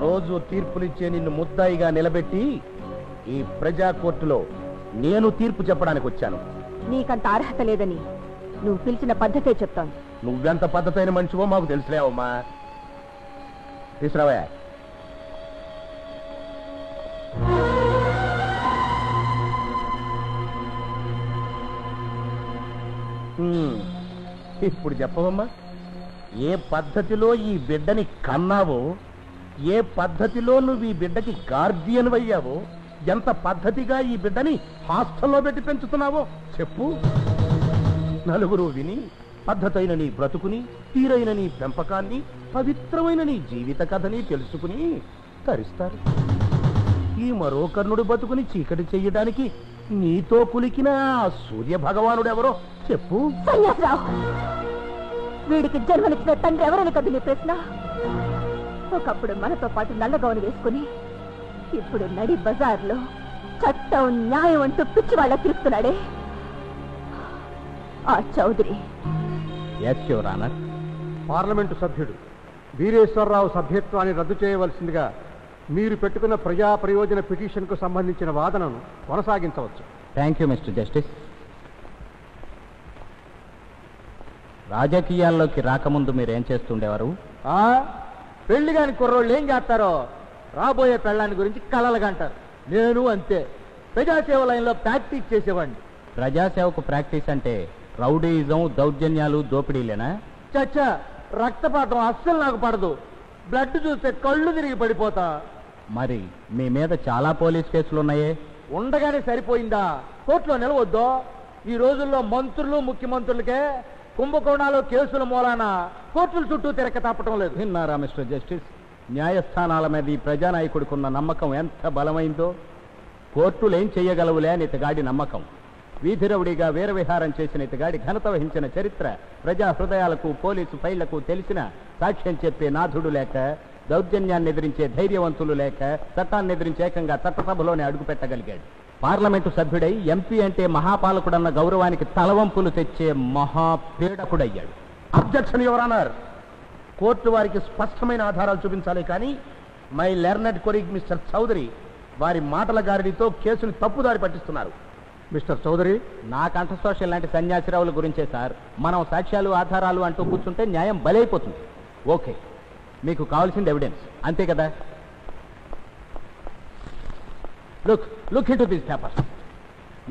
రోజు తీర్పునిచ్చే నిన్ను ముద్దాయిగా నిలబెట్టి ఈ ప్రజా కోర్టులో నేను తీర్పు చెప్పడానికి వచ్చాను.
నీకంత అర్హత లేదని నువ్వు పిలిచిన పద్ధతే చెప్తాను.
నువ్వెంత పద్ధతైన మనిషివో మాకు తెలుసులేవమ్మా. తీసురావా. ఇప్పుడు చెప్పవమ్మా, ఏ పద్ధతిలో ఈ బిడ్డని కన్నావో, ఏ పద్ధతిలో నువ్వు ఈ బిడ్డకి గార్డియన్ అయ్యావో, ఎంత పద్ధతిగా ఈ బిడ్డని హాస్టల్లో పెట్టి పెంచుతున్నావో చెప్పు. నలుగురు విని పద్ధతైన నీ బ్రతుకుని, తీరైన నీ పెంపకాన్ని, పవిత్రమైన నీ జీవిత కథని తెలుసుకుని తరిస్తారు. ఈ మరో కర్ణుడు బతుకుని చీకటి చెయ్యడానికి నీతో కులికిన సూర్య భగవానుడెవరో చెప్పు.
వీడికి జన్మనిచ్చిన తండ్రి ఎవరని కదా నీ ప్రశ్న? ఒకప్పుడు మనతో పాటు నల్లగౌను వేసుకుని ఇప్పుడు నడి బజార్లో చట్టం న్యాయం అంటూ పిచ్చి వాళ్ళ తిరుగుతున్నాడే ఆ Chaudhary.
Yes your honour.
Parliament సభ్యుడు వీరేశ్వరరావు సభ్యత్వాన్ని రద్దు చేయవలసిందిగా మీరు పెట్టుకున్న ప్రజా ప్రయోజన పిటిషన్కు సంబంధించిన వాదనను కొనసాగించవచ్చు.
Thank you mister justice. రాజకీయాల్లోకి రాకముందు మీరేం చేస్తుండేవారు?
పెళ్లి కాని కుర్రోళ్ళు ఏం చేస్తారో రాబోయే పెళ్ళాన్ని గురించి కలలుగా అంటారు. నేను అంతే, ప్రజాసేవ లైన్లో ప్రాక్టీస్ చేసేవాడిని.
ప్రజాసేవకు ప్రాక్టీస్ అంటే రౌడీయిజం, దౌర్జన్యాలు, దోపిడీలేనా?
చచ్చా, రక్తపాతం అస్సలు నాకు పడదు. బ్లడ్ చూస్తే కళ్ళు తిరిగి పడిపోతా.
మరి మీ మీద చాలా పోలీస్ కేసులున్నాయే.
ఉండగానే సరిపోయిందా? కోర్టులో నిలవద్దో? ఈ రోజుల్లో మంత్రులు, ముఖ్యమంత్రులకే కుంభకోణాలు కేసుల మూలాన కోర్టుల చుట్టూ తిరగ తప్పటం లేదు.
విన్నారా మిస్టర్ జస్టిస్? న్యాయస్థానాల మీద ఈ ప్రజానాయకుడికున్న నమ్మకం ఎంత బలమైందో. కోర్టులు ఏం చెయ్యగలవులే అని ఇతగాడి నమ్మకం. వీధి రౌడీగా వీరవిహారం చేసిన ఇతగాడి ఘనత వహించిన చరిత్ర ప్రజా హృదయాలకు, పోలీసు ఫైళ్లకు తెలిసిన సాక్ష్యం చెప్పే నాథుడు లేక, దౌర్జన్యాన్ని ఎదిరించే ధైర్యవంతులు లేక, చట్టాన్ని ఎదిరించి ఏకంగా చట్టసభలోనే అడుగు పెట్టగలిగాడు. పార్లమెంటు సభ్యుడై ఎంపీ అంటే మహాపాలకుడన్న గౌరవానికి తలవంపులు తెచ్చే మహాపీడకుడయ్యాడు.
Objection your honour. కోర్టు వారికి స్పష్టమైన ఆధారాలు చూపించాలి కానీ my learned colleague mister Chaudhary వారి మాటల గారిడితో కేసుని తప్పుదారి పట్టిస్తున్నారు.
మిస్టర్ చౌదరి,
నా కంఠశోష లాంటి సన్యాసిరావుల గురించే సార్. మనం సాక్ష్యాలు, ఆధారాలు అంటూ కూర్చుంటే న్యాయం బలైపోతుంది. ఓకే, మీకు కావాల్సింది ఎవిడెన్స్, అంతే కదా? Look into these papers.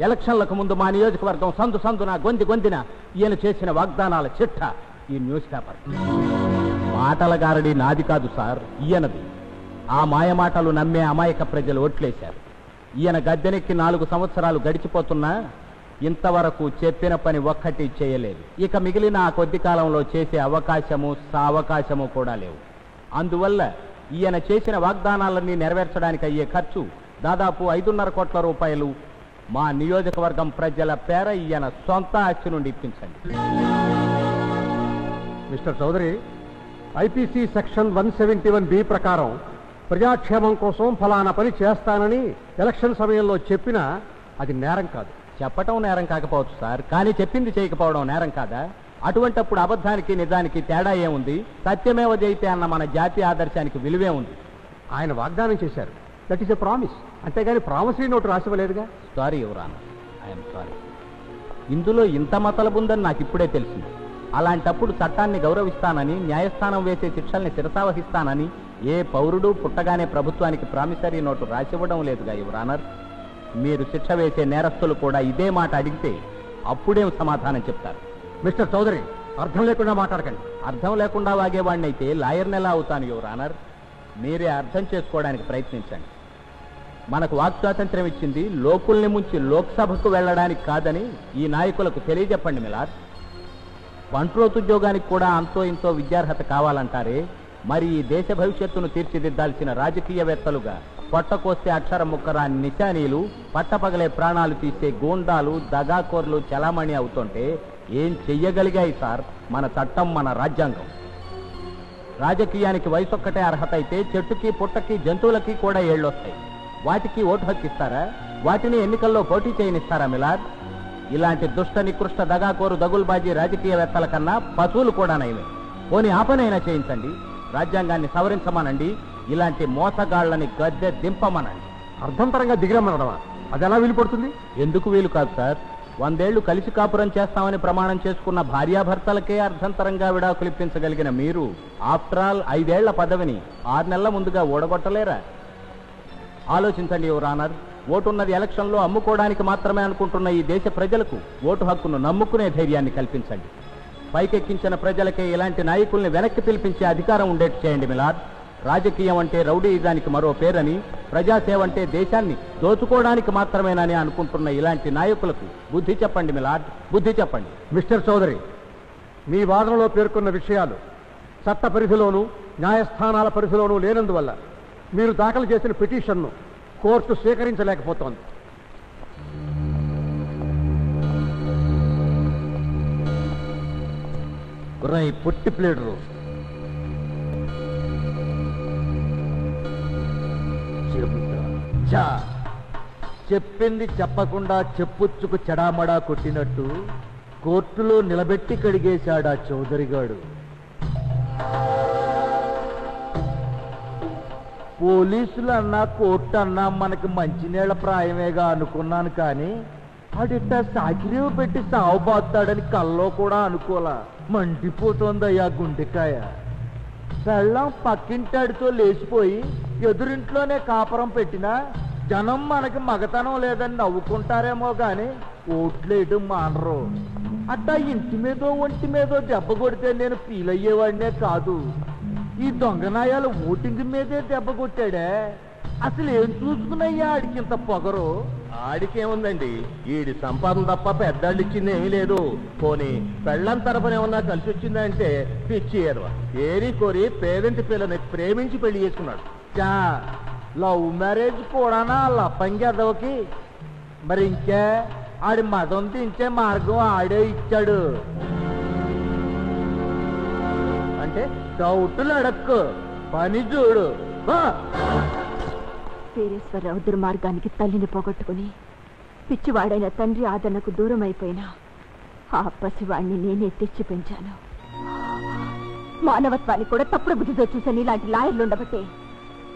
ఎలక్షన్లకు ముందు మా నియోజకవర్గం సందు సందున, గొందిన ఈయన చేసిన వాగ్దానాల చిట్ట ఈ న్యూస్ పేపర్. మాటల గారడి నాది కాదు సార్, ఈయనది. ఆ మాయమాటలు నమ్మే అమాయక ప్రజలు ఓట్లేశారు. ఈయన గద్దెనెక్కి 4 సంవత్సరాలు గడిచిపోతున్నా ఇంతవరకు చెప్పిన పని ఒక్కటి చేయలేదు. ఇక మిగిలిన ఆ కొద్ది కాలంలో చేసే అవకాశము, సావకాశము కూడా లేవు. అందువల్ల ఈయన చేసిన వాగ్దానాలన్నీ నెరవేర్చడానికి అయ్యే ఖర్చు దాదాపు 5.5 కోట్ల రూపాయలు మా నియోజకవర్గం ప్రజల పేర ఈయన సొంత ఆస్తి నుండి ఇప్పించండి.
Mister Chowdary, IPC section 171B ప్రకారం ప్రజాక్షేమం కోసం ఫలానా పని చేస్తానని ఎలక్షన్ సమయంలో చెప్పినా అది నేరం కాదు.
చెప్పటం నేరం కాకపోవచ్చు సార్, కానీ చెప్పింది చేయకపోవడం నేరం కాదా? అటువంటప్పుడు అబద్ధానికి నిజానికి తేడా ఏముంది? సత్యమేవ జయితే అన్న మన జాతీయ ఆదర్శానికి విలువే ఉంది.
ఆయన వాగ్దానం చేశారు, దట్ ఈస్ ఎ ప్రామిస్. అంతేగాని ప్రామిసరీ నోటు రాసివ్వలేదుగా.
Sorry your honour, I'm sorry. ఇందులో ఇంత మతలబుందని నాకు ఇప్పుడే తెలిసింది. అలాంటప్పుడు చట్టాన్ని గౌరవిస్తానని, న్యాయస్థానం వేసే శిక్షల్ని శిరసావహిస్తానని ఏ పౌరుడు పుట్టగానే ప్రభుత్వానికి ప్రామిసరీ నోటు రాసివ్వడం లేదుగా యువర్ ఆనర్. మీరు శిక్ష వేసే నేరస్తులు కూడా ఇదే మాట అడిగితే అప్పుడేం సమాధానం చెప్తారు?
మిస్టర్ చౌదరి, అర్థం లేకుండా మాట్లాడకండి.
అర్థం లేకుండా వాగేవాడిని అయితే లాయర్ని ఎలా అవుతాను యువర్ ఆనర్? మీరే అర్థం చేసుకోవడానికి ప్రయత్నించండి. మనకు వాక్ స్వాతంత్ర్యం ఇచ్చింది లోకుల్ని ముంచి లోక్సభకు వెళ్ళడానికి కాదని ఈ నాయకులకు తెలియజెప్పండి మిలార్. పంట్రోతుద్యోగానికి కూడా అంతో ఇంతో విద్యార్హత కావాలంటారే, మరి ఈ దేశ భవిష్యత్తును తీర్చిదిద్దాల్సిన రాజకీయవేత్తలుగా పొట్టకోస్తే అక్షరం ముక్కరా నిశానీలు, పట్టపగలే ప్రాణాలు తీసే గూండాలు, దగాకోర్లు చలామణి అవుతుంటే ఏం చెయ్యగలిగాయి సార్ మన చట్టం, మన రాజ్యాంగం? రాజకీయానికి వయసొక్కటే అర్హత అయితే చెట్టుకి, పుట్టకి, జంతువులకి కూడా ఏళ్ళొస్తాయి. వాటికి ఓటు హక్కు ఇస్తారా? వాటిని ఎన్నికల్లో పోటీ చేయనిస్తారా మిలాద్? ఇలాంటి దుష్ట, నికృష్ట, దగాకోరు, దగుల్బాజీ రాజకీయవేత్తల కన్నా పశువులు కూడా నయమే. పోనీ ఆపనైనా చేయించండి, రాజ్యాంగాన్ని సవరించమనండి, ఇలాంటి మోసగాళ్లని గద్దె దింపమనండి.
అర్థంతరంగా దిగిరమ్మనడమా? అది ఎలా వీలు పడుతుంది?
ఎందుకు వీలు కాదు సార్? 100 ఏళ్లు కలిసి కాపురం చేస్తామని ప్రమాణం చేసుకున్న భార్యాభర్తలకే అర్థంతరంగా విడాకులిప్పించగలిగిన మీరు ఆఫ్టర్ ఆల్ 5 ఏళ్ల పదవిని 6 నెలల ముందుగా ఓడగొట్టలేరా? ఆలోచించండి యువర్ ఆనర్. ఓటున్నది ఎలక్షన్లో అమ్ముకోవడానికి మాత్రమే అనుకుంటున్న ఈ దేశ ప్రజలకు ఓటు హక్కును నమ్ముకునే ధైర్యాన్ని కల్పించండి. పైకెక్కించిన ప్రజలకే ఇలాంటి నాయకుల్ని వెనక్కి పిలిపించే అధికారం ఉండేట్టు చేయండి మిలాద్. రాజకీయం అంటే రౌడీయిజానికి మరో పేరని, ప్రజాసేవ అంటే దేశాన్ని దోచుకోవడానికి మాత్రమేనని అనుకుంటున్న ఇలాంటి నాయకులకు బుద్ధి చెప్పండి మిలాద్, బుద్ధి చెప్పండి.
మిస్టర్ చౌదరి, మీ వాదనలో పేర్కొన్న విషయాలు చట్ట పరిధిలోనూ న్యాయస్థానాల పరిధిలోనూ లేనందువల్ల మీరు దాఖలు చేసిన పిటిషన్ను కోర్టు స్వీకరించలేకపోతోంది.
పుట్టి ప్లేడరు చెబుతా
చా చెప్పింది చెప్పకుండా చెప్పుచ్చుకు చెడామడా కొట్టినట్టు కోర్టులో నిలబెట్టి కడిగేశాడా చౌదరిగాడు. పోలీసులు అన్నా కోర్టు అన్నా మనకి మంచినీళ్ల ప్రాయమేగా అనుకున్నాను, కానీ ఆడిట్ట సాకిరేవు పెట్టి సావుబాస్తాడని కల్లో కూడా అనుకోలా. మండిపోతోందయ్యా గుండెకాయ. పెళ్ళం పక్కింటాడితో లేచిపోయి ఎదురింట్లోనే కాపురం పెట్టినా జనం మనకి మగతనం లేదని నవ్వుకుంటారేమో గాని ఓట్లేయడం మానరు. అట్టా ఇంటి మీదో ఒంటి మీదో దెబ్బ కొడితే నేను ఫీల్ అయ్యేవాడినే కాదు. ఈ దొంగనాయాలు ఓటింగ్ మీదే దెబ్బ కొట్టాడే. అసలు ఏం చూసుకున్నయ్యా ఆడికింత పొగరు?
ఆడికేముందండి, ఈడి సంపాదన తప్ప పెద్దాళ్ళు ఇచ్చింది ఏమీ లేదు. పోనీ పెళ్ళం తరపున ఏమన్నా కలిసి వచ్చిందంటే పిచ్చి ఏర్వ. ఏరి కోరి పేదంటి పిల్లని ప్రేమించి పెళ్లి చేసుకున్నాడు.
చా లవ్ మ్యారేజ్ కూడానా లప్పంగి అదవకి? మరి ఇంకే ఆడి మదం దించే మార్గం ఆడే ఇచ్చాడు. అంటే డౌట్లు అడక్కు, పని చూడు.
వీరేశ్వరరావు దుర్మార్గానికి తల్లిని పోగొట్టుకుని పిచ్చివాడైన తండ్రి ఆదరణకు దూరం అయిపోయినా ఆ పసివాణ్ణి నేనే తెచ్చి పెంచాను. మానవత్వాన్ని కూడా తప్పుడు బుద్ధితో చూసని ఇలాంటి లాయర్లు ఉండబట్టే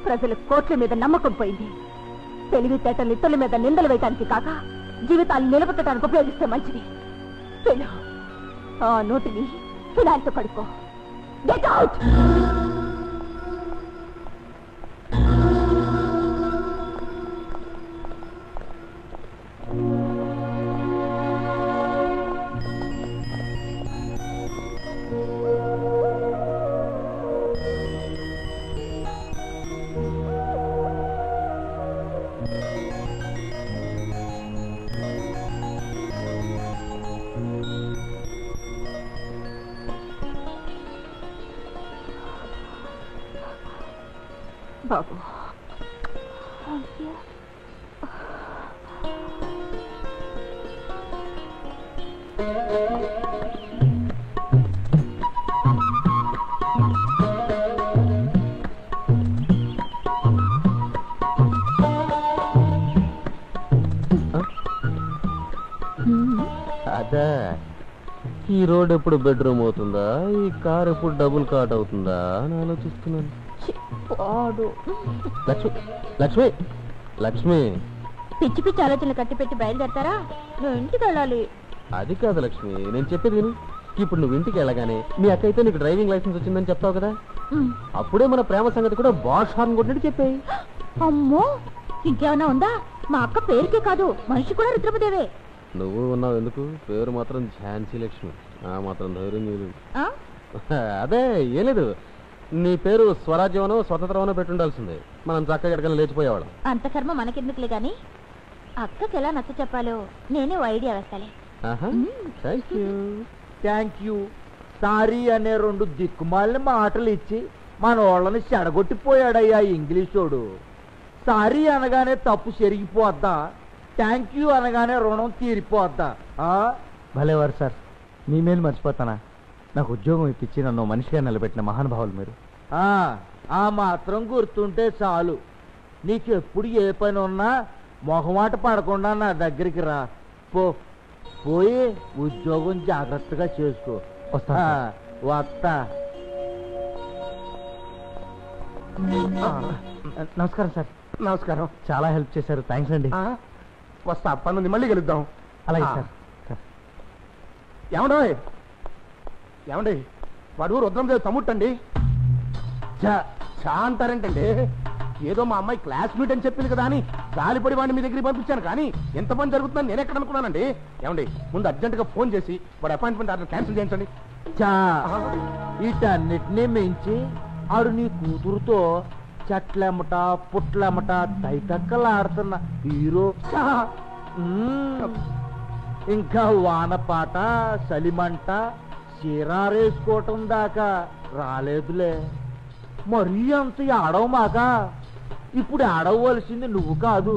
ప్రజల కోట్ల మీద నమ్మకం పోయింది. తెలివితేటలు ఇతరుల మీద నిందలు వేయటానికి కాక జీవితాలు నిలబెట్టడానికి ఉపయోగిస్తే మంచిది. ఆ నోటిని ఫినాయిల్తో కడుక్కో. Get out. బాబు
అదే ఈ రోడ్ ఎప్పుడు బెడ్రూమ్ అవుతుందా, ఈ కార్ ఎప్పుడు డబుల్ కాట్ అవుతుందా అని ఆలోచిస్తున్నాను. లక్ష్మి లక్ష్మి లక్ష్మి
పిచ్చి పిచ్చి ఆలోచనలు కట్టిపెట్టి బయలుదేరతారా? నువ్వు ఇంటికి వెళ్ళాలి.
అది కాదు లక్ష్మి, నేను చెప్పేది విను. ఇప్పుడు నువ్వు ఇంటికి వెళ్ళగానే మీ అక్క అయితే నీకు డ్రైవింగ్ లైసెన్స్ వచ్చిందని చెప్తావు కదా, అప్పుడే మన ప్రేమ సంగతి కూడా బాష్ హార్న్ కొట్టినట్టు చెప్పాయి.
అమ్మో, ఇంకేమన్నా ఉందా? మా అక్క పేరుకే కాదు, మనిషి కూడా రుద్రమదేవే.
నువ్వు ఉన్నావు ఎందుకు, పేరు మాత్రం ఝాన్సీ లక్ష్మి. ఆ మాత్రం ధైర్యం లేదు. అదే ఏం లేదు, నీ పేరు స్వరాజ్యమనో స్వతంత్రమనో పెట్టుండాల్సిందే. మనం చక్కగా ఎక్కడికైనా లేచిపోయేవాళ్ళం.
అంత కర్మ మనకెందుకులే గాని అక్కకి ఎలా నచ్చ చెప్పాలో నేనే ఐడియా వేస్తాలే.
Thank you. సారీ అనే 2 దిక్కుమాలిన మాటలు ఇచ్చి మన వాళ్ళని చెడగొట్టిపోయాడయ్యా ఇంగ్లీషోడు. సారీ అనగానే తప్పు చెరిగిపోద్దా, థ్యాంక్ యూ అనగానే రుణం తీరిపోద్దా?
భలేవారు సార్, మీ మేలు మర్చిపోతానా? నాకు ఉద్యోగం ఇప్పించి నన్ను మనిషిగా నిలబెట్టిన మహానుభావులు మీరు.
ఆ మాత్రం గుర్తుంటే చాలు. నీకు ఎప్పుడు ఏ పని ఉన్నా మొహమాట పడకుండా నా దగ్గరికి రా. పోయి ఉద్యోగం జాగ్రత్తగా చేసుకో. వస్తా.
నమస్కారం సార్.
నమస్కారం.
చాలా హెల్ప్ చేశారు, థ్యాంక్స్ అండి.
వస్తా, పనుంది, మళ్ళీ కలుద్దాం.
అలాగే సార్.
ఏమండోయ్ ఏమండి, వాడు రుద్రందేవి తమ్ముట్టండి. చా అంటారేంటండి? ఏదో మా అమ్మాయి క్లాస్మేట్ అని చెప్పింది కదా అని గాలిపడి వాడిని మీ దగ్గరికి పంపించాను, కానీ ఎంత పని జరుగుతుందని నేను ఎక్కడ అనుకున్నానండి. ఏమండి, ముందు అర్జెంటుగా ఫోన్ చేసి వాడు అపాయింట్మెంట్ ఆర్డర్ క్యాన్సిల్ చేయించండి.
వీటన్నిటినీ మించి ఆడు నీ కూతురుతో చెట్లెమ్మట పుట్లెమ్మట తైతక్కలాడుతున్న హీరో. ఇంకా వానపాట సలిమంట చీరారేసుకోవటం దాకా రాలేదులే. మరీ అంత ఆడవమాక. ఇప్పుడు ఆడవలసింది నువ్వు కాదు,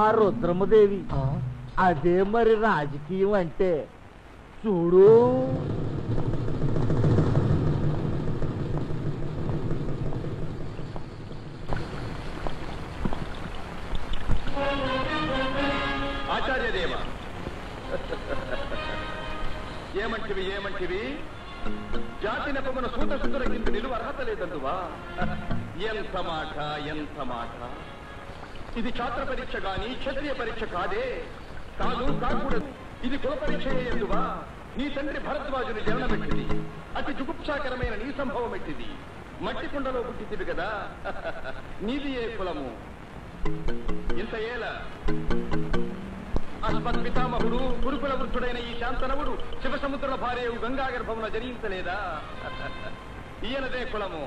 ఆ రుద్రమదేవి. అదే మరి రాజకీయం అంటే. చూడు,
పోస్టుకు నిలువ అర్హత లేదందువా? ఎంత మాట, ఎంత మాట! ఇది ఛాత్ర పరీక్ష గాని క్షత్రియ పరీక్ష కాదే. కాదు, కాకూడదు. ఇది కుల పరీక్ష ఎందువా? నీ తండ్రి భరద్వాజుని జననమెట్టిది. అతి జుగుప్సాకరమైన నీ సంభవం ఎట్టిది. మట్టి కుండలో పుట్టితివి కదా. నీది ఏ కులము? ఇంత ఏల అస్మత్పితామహుడు కురుకుల వృద్ధుడైన ఈ శాంతనవుడు శివసముద్రుల భార్యవు గంగా గర్భమున జనించలేదా? ఈయనదే కులము.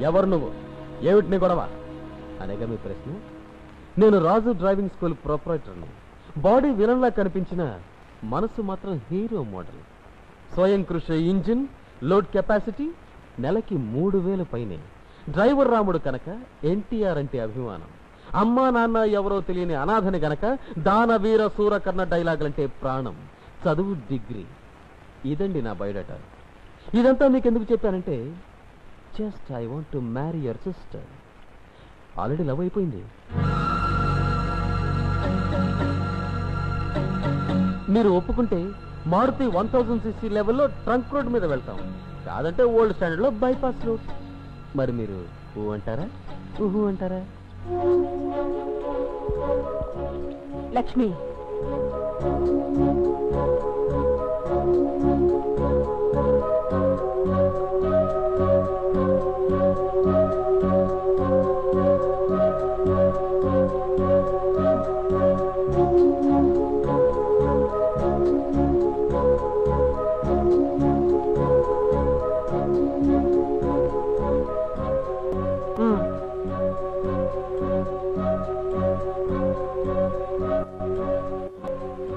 ఎవరు నువ్వు? ఏమిటి నీ గొడవ అనేగా మీ ప్రశ్న. నేను రాజు డ్రైవింగ్ స్కూల్ ప్రొపరైటర్ను. బాడీ విలన్లా కనిపించిన మనసు మాత్రం హీరో మోడల్. స్వయం కృషి ఇంజిన్, లోడ్ కెపాసిటీ నెలకి 3000 పైనే. డ్రైవర్ రాముడు కనుక ఎన్టీఆర్ అంటే అభిమానం. అమ్మా నాన్న ఎవరో తెలియని అనాథని గనక దాన వీర సూరకర్ణ డైలాగులంటే ప్రాణం. చదువు డిగ్రీ. ఇదండి నా బయోడేటా. ఇదంతా మీకు ఎందుకు చెప్పానంటే, just I want to marry your sister. Already love అయిపోయింది. మీరు ఒప్పుకుంటే మారుతి 1000cc లెవెల్లో ట్రంక్ రోడ్ మీద వెళ్తాం. కాదంటే ఓల్డ్ స్టాండర్డ్ లో బైపాస్ రోడ్. మరి మీరు ఊహు అంటారా? ఊహు అంటారా?
Lakshmi,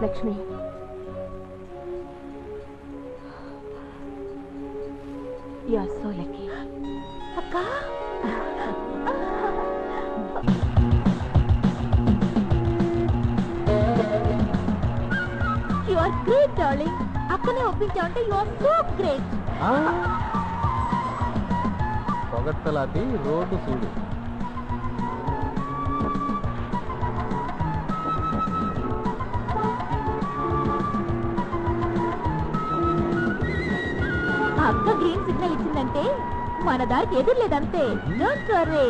Lakshmi, you are so lucky.
అక్క, యు ఆర్ గ్రేట్ డార్లింగ్. అక్కనే ఒప్పించావంటే యు ఆర్ సో గ్రేట్.
పొగట్టలాపి రోడ్డు చూడు.
అక్క గ్రీన్ సిగ్నల్ ఇచ్చిందంటే మన దారికి ఎదురులేదంతే. Don't worry.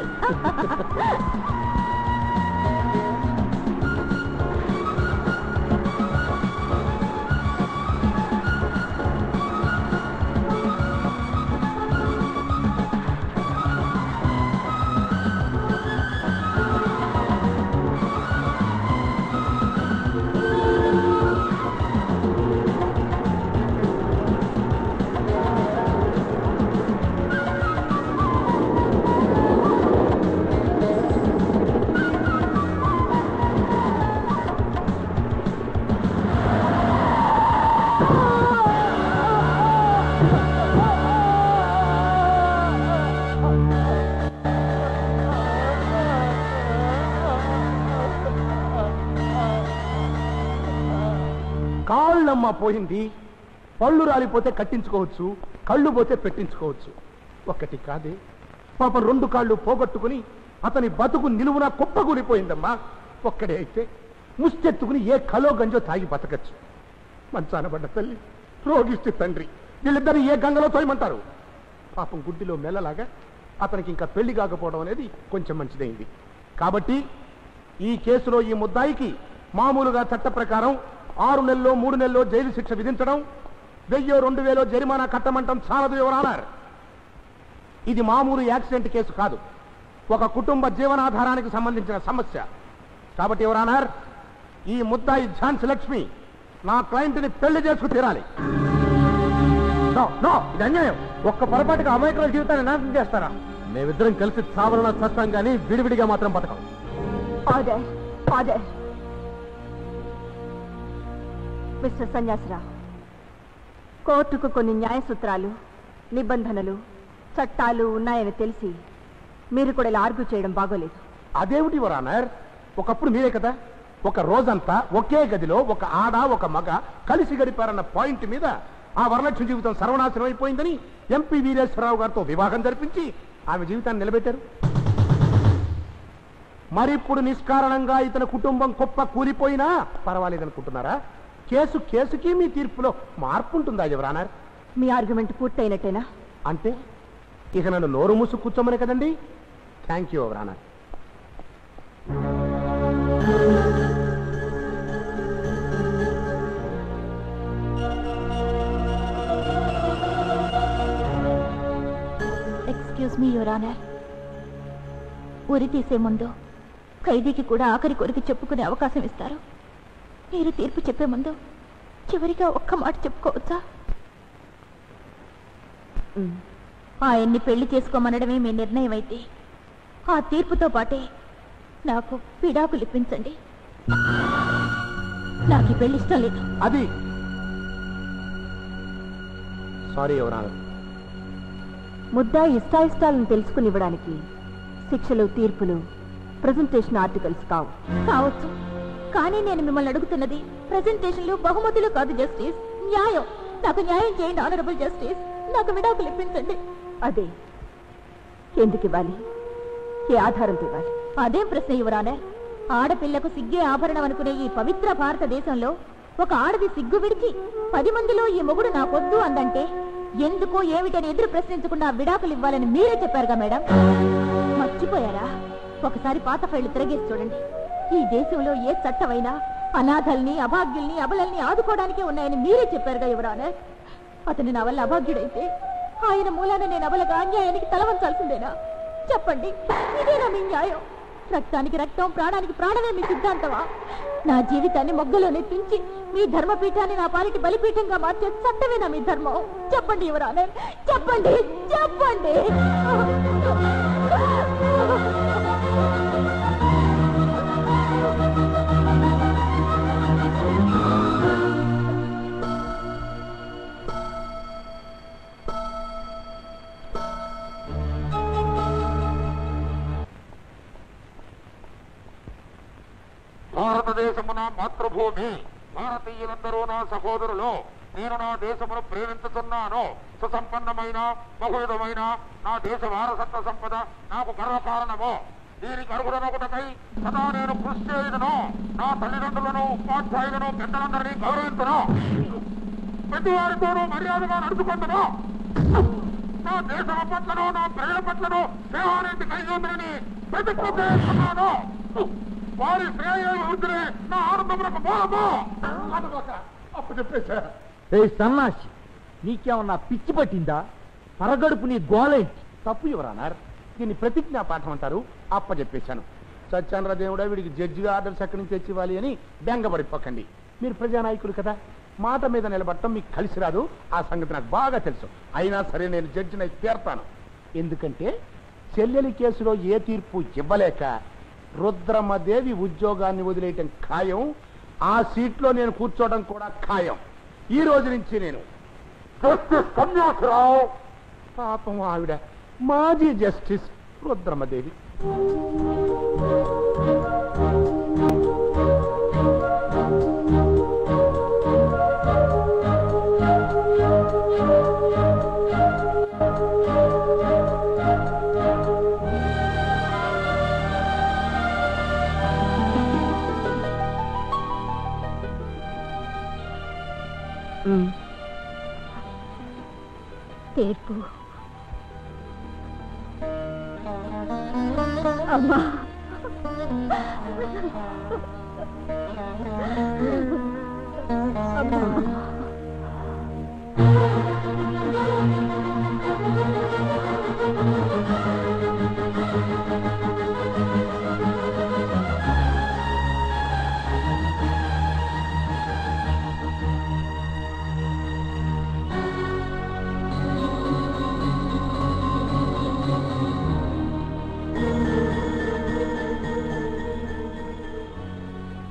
కాళ్ళమ్మ పోయింది. పళ్ళు రాలిపోతే కట్టించుకోవచ్చు, కళ్ళు పోతే పెట్టించుకోవచ్చు. ఒక్కటి కాదే, పాపం 2 కాళ్ళు పోగొట్టుకుని అతని బతుకు నిలువున కుప్పకూలిపోయిందమ్మా. ఒక్కడే అయితే ముష్టెత్తుకుని ఏ కలో గంజో తాగి బతకచ్చు. మంచానబడ్డ తల్లి, రోగిష్టి తండ్రి, వీళ్ళిద్దరిని ఏ గంగలో తోయమంటారు? పాపం గుడ్డిలో మెల్లలాగా అతనికి ఇంకా పెళ్లి కాకపోవడం అనేది కొంచెం మంచిదైంది. కాబట్టి ఈ కేసులో ఈ ముద్దాయికి మామూలుగా చట్ట ప్రకారం 6 నెలల్లో 3 నెలల్లో జైలు శిక్ష విధించడం, 1000-2000 జరిమానా కట్టమంటం చాలదు యువర్ ఆనర్. ఇది మామూలు యాక్సిడెంట్ కేసు కాదు, ఒక కుటుంబ జీవనాధారానికి సంబంధించిన సమస్య. కాబట్టి యువర్ ఆనర్, ఈ ముద్దాయి ఝాన్సీ లక్ష్మి నా క్లయింట్ని పెళ్లి చేసుకు తీరాలి.
ఇది అన్యాయం. ఒక్క పొరపాటుగా అమాయకుల జీవితాన్ని నాశనం చేస్తారా? మేమిద్దరం కలిసి చావరణ చస్తాం కానీ విడివిడిగా మాత్రం బతకం.
Order, order. మిస్టర్ సన్యాసరావు, కోర్టుకు కొన్ని న్యాయ సూత్రాలు, నిబంధనలు, చట్టాలు ఉన్నాయని తెలిసి మీరు కూడా ఇలా ఆర్గ్యూ చేయడం బాగోలేదు.
అదేమిటి యువర్ ఆనర్, ఒకప్పుడు మీరే కదా ఒక రోజంతా ఒకే గదిలో ఒక ఆడ ఒక మగ కలిసి గడిపారన్న పాయింట్ మీద ఆ వరలక్ష్మి జీవితం సర్వనాశనం అయిపోయిందని ఎంపీ వీరేశ్వరరావు గారితో వివాహం జరిపించి ఆమె జీవితాన్ని నిలబెట్టారు. మరిప్పుడు నిష్కారణంగా ఇతని కుటుంబం కుప్ప కూలిపోయినా పర్వాలేదనుకుంటున్నారా? కేసుకి మీ తీర్పులో మార్పు ఉంటుందా యువరానర్?
మీ ఆర్గ్యుమెంట్ పూర్తయినట్టేనా?
అంటే ఇక నన్ను నోరు మూసు కూర్చోమని కదండి. Thank you your honour.
Excuse me your honour. ఉరి తీసే ముందు ఖైదీకి కూడా ఆఖరి కొరికి చెప్పుకునే అవకాశం ఇస్తారు. మీరు తీర్పు చెప్పే ముందు చివరిగా ఒక్క మాట చెప్పుకోవచ్చా? ఆయన్ని పెళ్లి చేసుకోమనడమే మీ నిర్ణయం అయితే ఆ తీర్పుతో పాటే నాకు విడాకులు ఇప్పించండి. నాకు ఈ పెళ్లి ఇష్టం లేదు.
అది సారీ యువరానర్.
ముద్దా ఇష్టాయిష్టాలను తెలుసుకుని ఇవ్వడానికి శిక్షలు, తీర్పులు, ప్రెజెంటేషన్ ఆర్టికల్స్
కావచ్చు. కానీ నేను మిమ్మల్ని అడుగుతున్నది ప్రెజెంటేషన్లు, బహుమతులు కాదు జస్టిస్. న్యాయం. నాకు న్యాయం చేయండి ఆనరబుల్ జస్టిస్. నాకు విడాకులు ఇప్పించండి.
అదే ఎందుకు ఇవ్వాలి? ఏ ఆధారంతో ఇవ్వాలి?
అదేం ప్రశ్న యువరానర్. ఆడపిల్లకు సిగ్గే ఆభరణం అనుకునే ఈ పవిత్ర భారతదేశంలో ఒక ఆడది సిగ్గు విడిచి 10 మందిలో ఈ మొగుడు నాకొద్దు అందంటే ఎందుకో ఏమిటని ఎదురు ప్రశ్నించకుండా విడాకులు ఇవ్వాలని మీరే చెప్పారుగా మేడం. మర్చిపోయారా? ఒకసారి పాత ఫైళ్లు తిరగేసి చూడండి. ఈ దేశంలో ఏ చట్టమైనా అనాథల్ని, అభాగ్యుల్ని, అబలల్ని ఆదుకోవడానికే ఉన్నాయని మీరే చెప్పారుగా యువరానర్. అతను నా వల్ల అభాగ్యుడైతే ఆయన మూలాన నేను అబలగా అన్యాయానికి తలవంచాల్సిందేనా? చెప్పండి, ఇదేనా మీ న్యాయం? రక్తానికి రక్తం, ప్రాణానికి ప్రాణమే మీ సిద్ధాంతమా? నా జీవితాన్ని మొగ్గలోనే తుంచి మీ ధర్మపీఠాన్ని నా పాలిటి బలిపీఠంగా మార్చే చట్టమేనా మీ ధర్మం? చెప్పండి యువరానర్, చెప్పండి, చెప్పండి.
భారతదేశము నా మాతృభూమి, భారతీయులందరూ నా సహోదరులు. నేను నా దేశమును ప్రేమించుతున్నాను. సుసంపన్నమైన బహువిధమైన నా దేశ వారసత్వ సంపద నాకు గర్వకారణము. దీనికి అర్హులనొకటకై సదా నేను కృషి చేయదును. నా తల్లిదండ్రులను, ఉపాధ్యాయులను, పెద్దలందరినీ గౌరవించును. ప్రతివారితోనూ మర్యాదగా నడుచుకుందును. నా దేశం పట్లను, నా ప్రజల పట్లను సేవానికి కలిగి ప్రతిజ్ఞ చేస్తున్నాను. వారి శ్రేయోభివృద్ధిని నా ఆనందములకు మూలము.
అప్పు చెప్పేశా.
ఏ సన్నాసి, నీకేమన్నా పిచ్చి పట్టిందా? పరగడుపు నీ గోలేంటి?
తప్పు యువరానర్. దీన్ని ప్రతిజ్ఞా పాఠం అంటారు. అప్ప చెప్పేశాను. సత్యానరాదేవుడా వీడికి జడ్జిగా ఆర్డర్స్ ఎక్కడి నుంచి తెచ్చివ్వాలి అని బెంగపడిపోకండి. మీరు ప్రజానాయకులు కదా, మాట మీద నిలబడటం మీకు కలిసి రాదు. ఆ సంగతి నాకు బాగా తెలుసు. అయినా సరే నేను జడ్జినై తీర్తాను. ఎందుకంటే చెల్లెలి కేసులో ఏ తీర్పు ఇవ్వలేక రుద్రమ్మదేవి ఉద్యోగాన్ని వదిలేయటం ఖాయం. ఆ సీట్లో నేను కూర్చోవడం కూడా ఖాయం. ఈ రోజు నుంచి నేను జస్టిస్ సన్యాసరావు, పాపం ఆవిడ మాజీ జస్టిస్ రుద్రమ్మదేవి.
తీర్పు అమ్మా.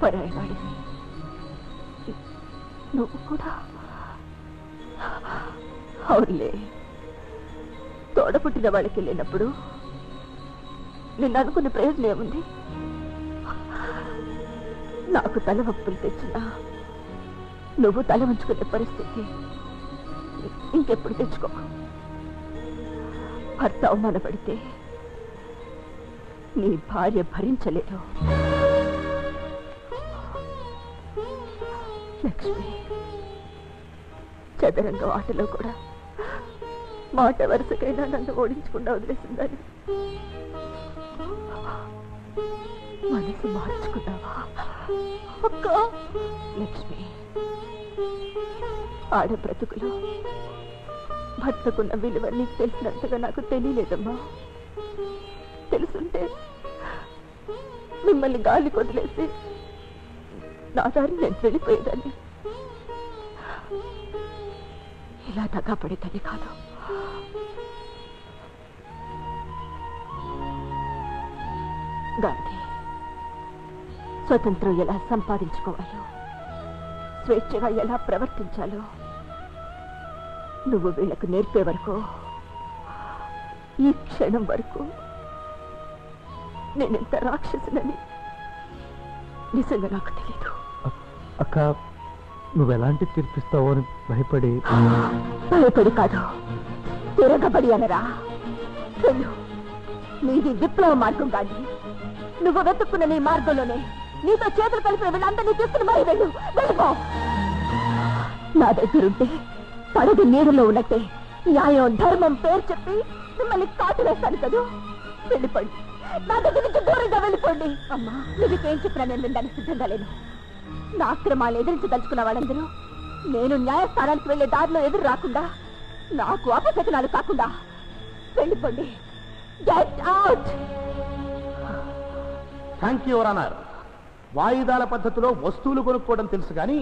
పరాయవాడివి నువ్వు కూడా. అవునులే, తోడపుట్టిన వాళ్ళకి వెళ్ళినప్పుడు నిన్ను అనుకునే ప్రయోజనం ఏముంది? నాకు తలవప్పులు తెచ్చినా నువ్వు తల వంచుకునే పరిస్థితి ఇంకెప్పుడు తెచ్చుకో. భర్త అవమానపడితే నీ భార్య భరించలేదు.
లక్ష్మి, చదరంగం ఆటలో కూడా మాట వరుసకైనా నన్ను ఓడించకుండా వదిలేసిందని మనసు మార్చుకున్నావా అక్క? లక్ష్మి, ఆడ బ్రతుకులో భర్తకున్న విలువ నీకు తెలిసినంతగా నాకు తెలియలేదమ్మా. తెలుసుంటే మిమ్మల్ని గాలి కొదిలేసి నా దారి నేను వెళ్ళిపోయేదాన్ని. ఇలా తగ్గపడేదని కాదు. గాంధీ స్వతంత్రం ఎలా సంపాదించుకోవాలో, స్వేచ్ఛగా ఎలా ప్రవర్తించాలో నువ్వు వీళ్లకు నేర్పే వరకు, ఈ క్షణం వరకు నేనెంత రాక్షసునని నిజంగా నాకు తెలీదు.
అక్క, నువ్వు ఎలాంటి తీర్పిస్తావో అని భయపడి
కాదు, తిరగబడి అనరా. వెళ్ళు, నీది విప్లవ మార్గం కాదు. నువ్వు వెతుక్కున్న నీ మార్గంలోనే నీతో చేతులు కలిపిన వీళ్ళందరినీ తీసుకుని మరీ వెళ్ళు. వెళ్ళిపో. నా దగ్గరుంటే పడగ నీరులో ఉన్నట్టే న్యాయం ధర్మం పేరు చెప్పి మిమ్మల్ని కాటు వేస్తాను కదా. వెళ్ళిపోండి, నా దగ్గర నుంచి దూరంగా వెళ్ళిపోండి. అమ్మా, నువ్వుకేం చెప్పినా నేను వినడానికి సిద్ధంగా లేను. నా అక్రమాలు ఎదిరించదలుచుకున్న వాళ్ళందరూ నేను న్యాయస్థానానికి వెళ్లే దారిలో ఎదురు రాకుండా, నాకు అపశకనాలు కాకుండా వెళ్ళిపోండి. Get out.
Thank you your honour. వాయిదాల పద్ధతిలో వస్తువులు కొనుక్కోవడం తెలుసు కానీ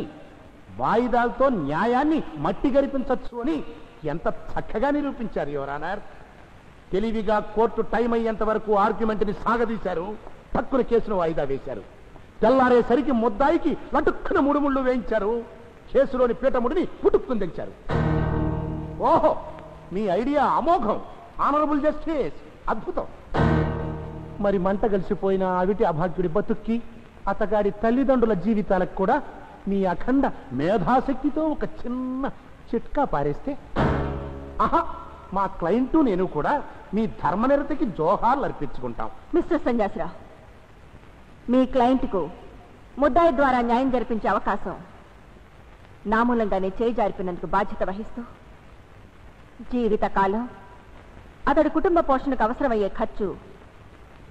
వాయిదాలతో న్యాయాన్ని మట్టి గరిపించవచ్చు అని ఎంత చక్కగా నిరూపించారు యువర్ ఆనర్. తెలివిగా కోర్టు టైం అయ్యేంత వరకు ఆర్గ్యుమెంట్ని సాగదీశారు. తక్కువ కేసును వాయిదా వేశారు. తెల్లారేసరికి ముద్దాయికి లటుక్కున ముడుముళ్ళు వేయించారు. కేసులోని పీటముడిని పుట్టుక్కుని తెచ్చారు. ఓహో, మీ ఐడియా అమోఘం. ఆనరబుల్ జస్టిస్, అద్భుతం. మరి మంట కలిసిపోయిన అవిటి అభాగ్యుడి బతుక్కి, అతగాడి తల్లిదండ్రుల జీవితాలకు కూడా మీ అఖండ మేధాశక్తితో ఒక చిన్న చిట్కా పారేస్తే, ఆహా, మా క్లయింటు నేను కూడా మీ ధర్మనిరతికి జోహార్లు అర్పించుకుంటాం.
మిస్టర్ సంజాసరావు, మీ క్లయింట్కు ముద్దాయి ద్వారా న్యాయం జరిపించే అవకాశం నా మూలంగానే చేయి జారిపోయినందుకు బాధ్యత వహిస్తూ జీవితకాలం అతడి కుటుంబ పోషణకు అవసరమయ్యే ఖర్చు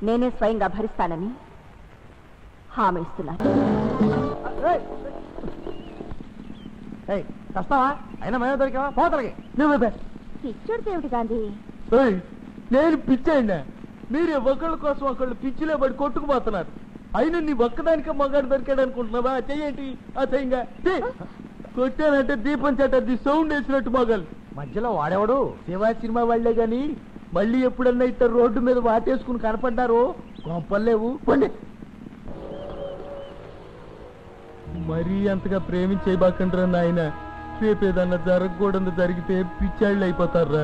నేనే స్వయంగా భరిస్తానని హామీ ఇస్తున్నాను.
వస్తావా? అయినా మేము దొరికావా? పోతలకి నువ్వు
పిచ్చోడితే ఏమిటి గాంధీ?
నేను పిచ్చైనా? మీరే ఒకళ్ళ కోసం ఒకళ్ళు పిచ్చిలో పడి కొట్టుకుపోతున్నారు. అయినా నీ ఒక్కదానికే మగాడు దొరికాడు అనుకుంటున్నావా? చెయ్యేంటి అసహ్యంగా కొట్టానంటే దీపం చెట్టది సౌండ్ వేసినట్టు మగాళ్ళు. మధ్యలో వాడేవాడు శివా సినిమా వాళ్లే గాని మళ్ళీ ఎప్పుడన్నా ఇట్ట రోడ్డు మీద వాటేసుకుని కనపడ్డారో గొప్పలేవు. పండి మరీ అంతగా ప్రేమించేయబాకండ్రా నాయన. రేపేదన్నా జరగకూడదు జరిగితే పిచ్చాళ్ళు అయిపోతారా.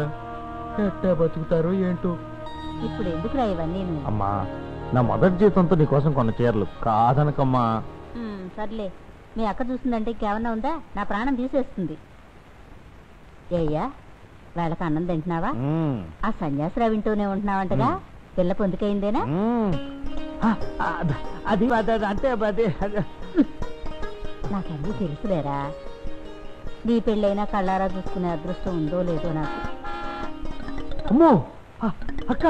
ఎట్టా బతుకుతారో ఏంటో.
ఇప్పుడు ఎందుకురా ఇవన్నీ?
అమ్మా, నా మొదటి జీతంతో నీకోసం కొన్న చీరలు కాదనకమ్మా.
సర్లే, మీ అక్క చూసిందంటే ఇంకేమన్నా ఉందా? నా ప్రాణం తీసేస్తుంది. ఏయ్యా, వాళ్ళకి అన్నం తింటున్నావా? ఆ సన్యాసిరావు వింటూనే ఉంటున్నావంటగా. పిల్ల పొందుకైందేనా?
అది అంటే
నాకన్నీ తెలుసులేరా. నీ పెళ్ళైనా కళ్ళారా చూసుకునే అదృష్టం ఉందో లేదో నాకు.
అమ్మో అక్క,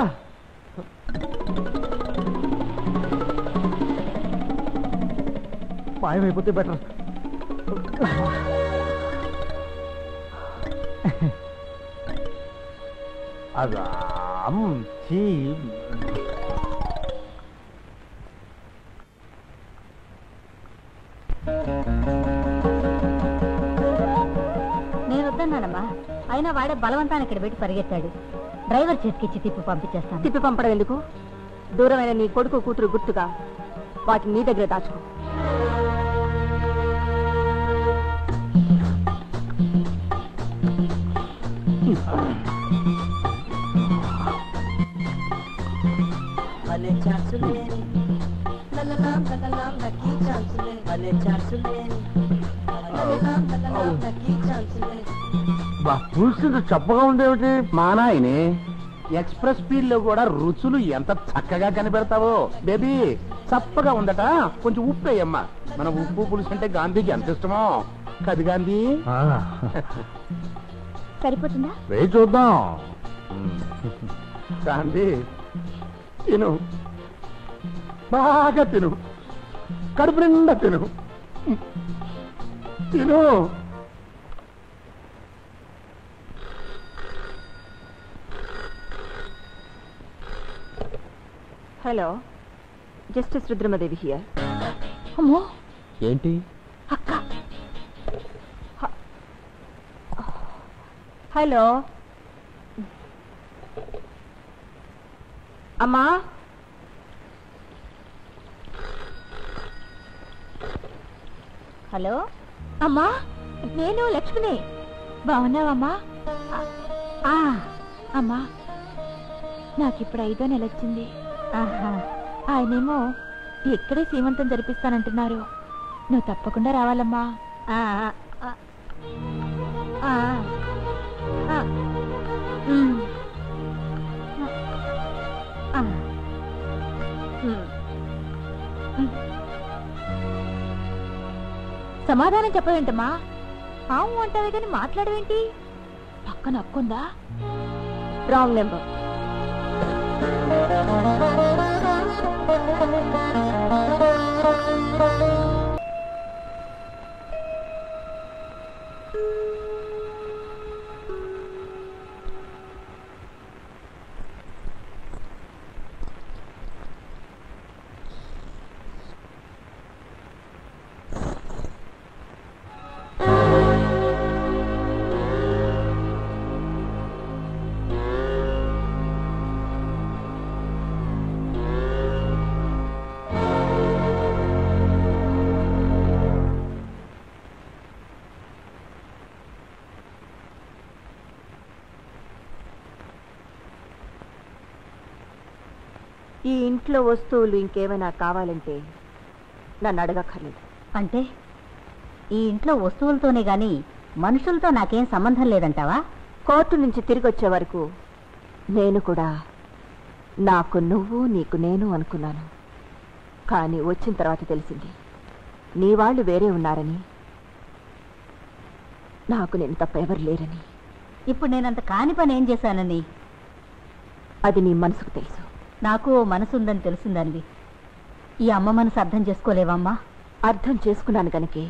మాయమైపోతే బెటర్.
అదా
నేను వద్దన్నానమ్మా. అయినా వాడే బలవంతాన్ని ఇక్కడ పెట్టి పరిగెత్తాడు. డ్రైవర్ చేతికిచ్చి తిప్పి పంపించేస్తాను.
తిప్పి పంపడం ఎందుకు? దూరమైన నీ కొడుకు కూతురు గుర్తుగా వాటిని నీ దగ్గర దాచుకో.
చూస్తుంటే చప్పగా ఉండేమిటి?
మా నాయనే, ఎక్స్ప్రెస్ స్పీడ్ లో కూడా రుచులు ఎంత చక్కగా కనిపెడతావో. బేబీ, చప్పగా ఉందట, కొంచెం ఉప్పు వేయమ్మా. మన ఉప్పు పులుసు అంటే గాంధీకి ఎంత ఇష్టమో కది గాంధీ.
సరిపోతుందా?
వేయి చూద్దాం.
గాంధీ తిను, బాగా తిను, కడుపు నిండా తిను తిను.
Hello, justice Rudramadevi here.
అమ్మో,
ఏంటి?
అక్క.
హలో అమ్మా.
హలో అమ్మా, నేను లక్ష్మిని. బాగున్నావమ్మా? అమ్మా, నాకిప్పుడు 5వ నెల వచ్చింది. ఆయనేమో ఇక్కడే సీమంతం జరిపిస్తానంటున్నారు. నువ్వు తప్పకుండా రావాలమ్మా. సమాధానం చెప్పవేంటమ్మా? ఆవు అంటావే కానీ మాట్లాడవేంటి? పక్కన అక్కుందా?
Wrong number. ఈ ఇంట్లో వస్తువులు ఇంకేమైనా కావాలంటే నన్ను అడగక్కర్లేదు.
అంటే ఈ ఇంట్లో వస్తువులతోనే గాని మనుషులతో నాకేం సంబంధం లేదంటావా?
కోర్టు నుంచి తిరిగి వచ్చే వరకు నేను కూడా నాకు నువ్వు నీకు నేను అనుకున్నాను. కానీ వచ్చిన తర్వాత తెలిసింది నీ వాళ్ళు వేరే ఉన్నారని, నాకు నేను తప్ప ఎవరు లేరని.
ఇప్పుడు నేనంత కాని పని ఏం చేశానని?
అది నీ మనసుకు తెలుసు.
నాకు మనసు ఉందని తెలిసిందానివి. ఈ అమ్మ మనసు అర్థం చేసుకోలేవమ్మా?
అర్థం చేసుకున్నాను కనుకే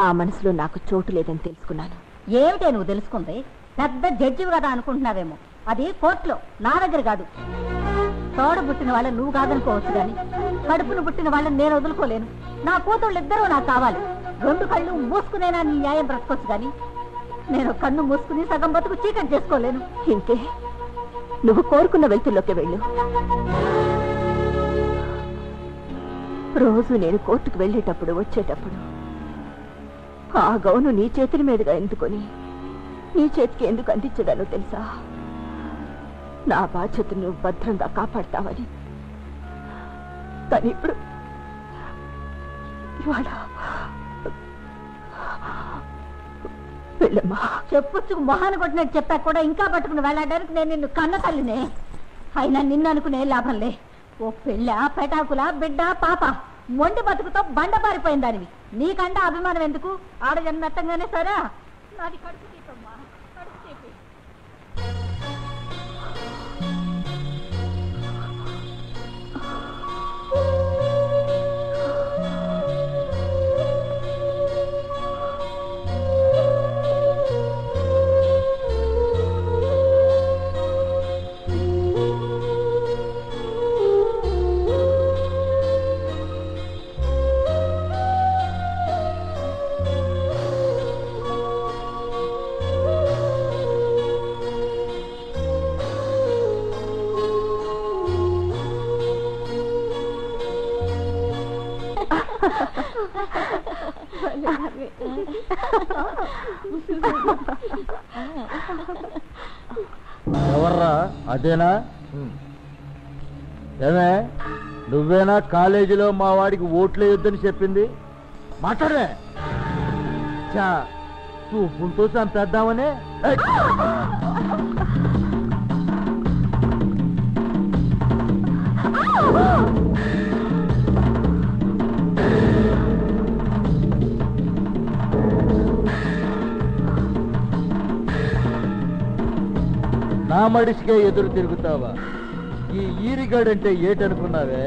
ఆ మనసులో నాకు చోటు లేదని తెలుసుకున్నాను.
ఏమిటే నువ్వు తెలుసుకుంది? పెద్ద జడ్జివి కదా అనుకుంటున్నావేమో. అది కోర్టులో, నా దగ్గర కాదు. తోడ పుట్టిన వాళ్ళని నువ్వు కాదనుకోవచ్చు కానీ కడుపును పుట్టిన వాళ్ళని నేను వదులుకోలేను. నా కూతుళ్ళు ఇద్దరూ నాకు కావాలి. 2 కళ్ళు మూసుకునేనా నీ న్యాయం బ్రతకొచ్చు కానీ నేను కన్ను మూసుకుని సగం బతుకు చీకటి చేసుకోలేను.
ఇంకే నువ్వు కోరుకున్న వెళ్తుల్లోకి వెళ్ళు. రోజు నేను కోర్టుకు వెళ్ళేటప్పుడు వచ్చేటప్పుడు ఆ గౌను నీ చేతుల మీదుగా ఎందుకొని నీ చేతికి ఎందుకు అందించదానో తెలుసా? నా బాధ్యతను నువ్వు భద్రంగా కాపాడతావని. కానీ ఇప్పుడు ఇవాళ వెళ్ళమ్మా.
చెప్పుచ్చుకు మొహాన్ని కొట్టినట్టు చెప్పా కూడా ఇంకా పట్టుకుని వెళ్ళడానికి నేను నిన్ను కన్న తల్లినే. అయినా నిన్ను అనుకునే లాభంలే. ఓ పెళ్ళ, పెటాకుల, బిడ్డ, పాప మొండి బతుకుతో బండ పారిపోయిన దానివి. నీకంట అభిమానం ఎందుకు? ఆడజన్ మెత్తంగానే సరే. నాది కడుపు తీపమ్మా, కడుపు తీపి.
ఎవర్రా? అదేనా? ఏమే, నువ్వేనా కాలేజీలో మా వాడికి ఓట్లు వేయొద్దని చెప్పింది? మాట్లాడమే. చూపులతో చంపేద్దామనే. నా మడిసికే ఎదురు తిరుగుతావా? ఈ ఈరిగాడంటే ఏటనుకున్నావే?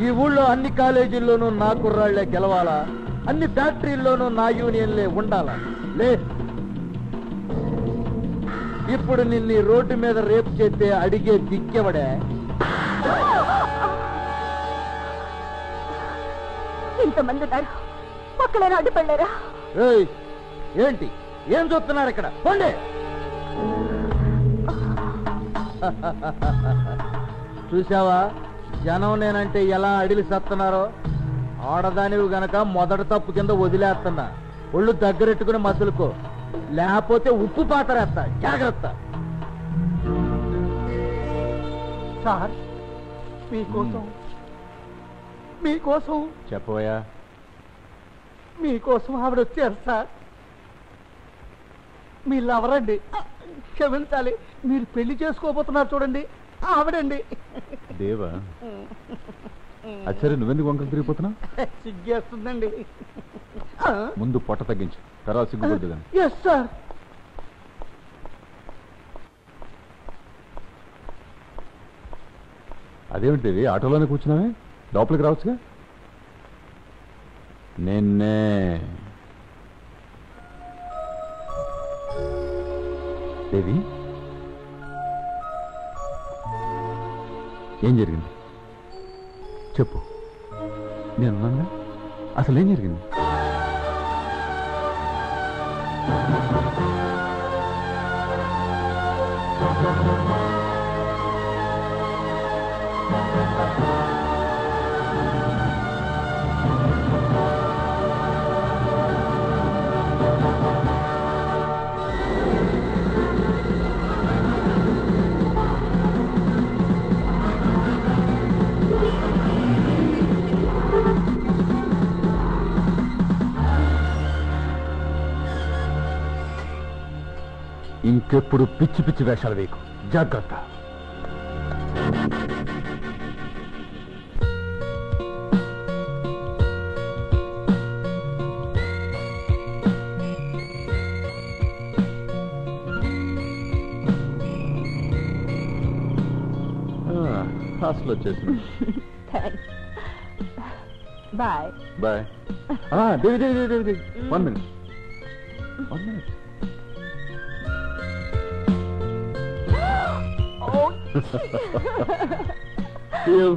ఈ ఊళ్ళో అన్ని కాలేజీల్లోనూ నా కుర్రాళ్లే గెలవాలా? అన్ని ఫ్యాక్టరీల్లోనూ నా యూనియన్లే ఉండాలా? లే, ఇప్పుడు నిన్ను రోడ్డు మీద రేపు చేస్తే అడిగే దిక్కెవడే?
ఇంతమంది ఉన్నారు, ఒక్కలేనా అడ్డుపడ్డారా?
ఏయ్, ఏంటి ఏం చూస్తున్నారు ఇక్కడ? పోండి. చూసావా జనం నేనంటే ఎలా అడిలి సత్తున్నారో? ఆడదానివి గనక మొదటి తప్పు కింద వదిలేస్తున్నా. ఒళ్ళు దగ్గరెట్టుకుని మసులుకో, లేకపోతే ఉప్పు పాతరేస్తా. జాగ్రత్త.
సార్ మీకోసం మీకోసం
చెప్పబోయా?
మీకోసం ఆవిడ వచ్చారు సార్. మీ లవరండి, క్షమించాలి, మీరు పెళ్లి చేసుకోబోతున్నారు చూడండి, ఆవిడండి.
దేవా, అది సరే, నువ్వెందుకు వంకలు తిరిగిపోతున్నావు?
సిగ్గేస్తుందండి.
ముందు పొట్ట తగ్గించు, తర్వాత సిగ్గుపడ్డు కానీ.
Yes sir.
అదేమిటి దేవి, ఆటోలోనే కూర్చున్నావే? లోపలికి రావచ్చుగా. నిన్నే దేవి, ఏం జరిగింది చెప్పు. నేను అసలు ఏం జరిగింది? ఇంకెప్పుడు పిచ్చి పిచ్చి వేషాలు వేయకు, జాగ్రత్త. హాస్టల్ వచ్చేసింది.
Bye
bye. Devi Devi Devi Devi, 1 minute. 1 minute. You.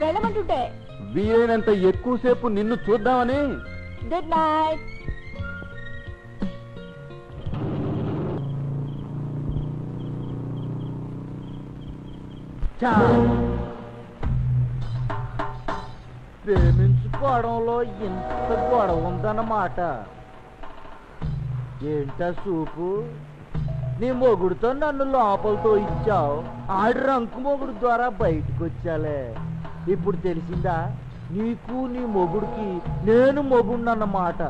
వెళ్ళమంటుంటే
వీలైనంత ఎక్కువసేపు నిన్ను చూద్దామని.
Good night.
ప్రేమించుకోవడంలో ఇంత గొడవ ఉందన్నమాట. ఏంటా సూపు? నీ మొగుడుతో నన్ను లోపలతో ఇచ్చావు, ఆడి రంకు మొగుడు ద్వారా బయటకు వచ్చాలే. ఇప్పుడు తెలిసిందా నీకు నీ మొగుడికి నేను మొగుడినన్నమాట.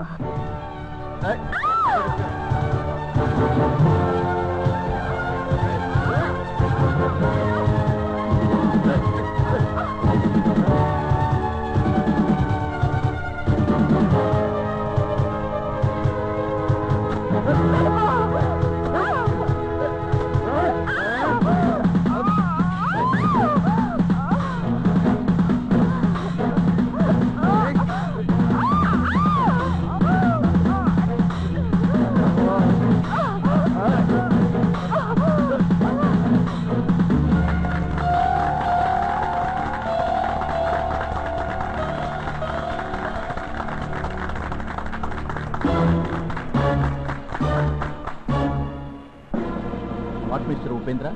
మిస్టర్ ఉపేంద్ర,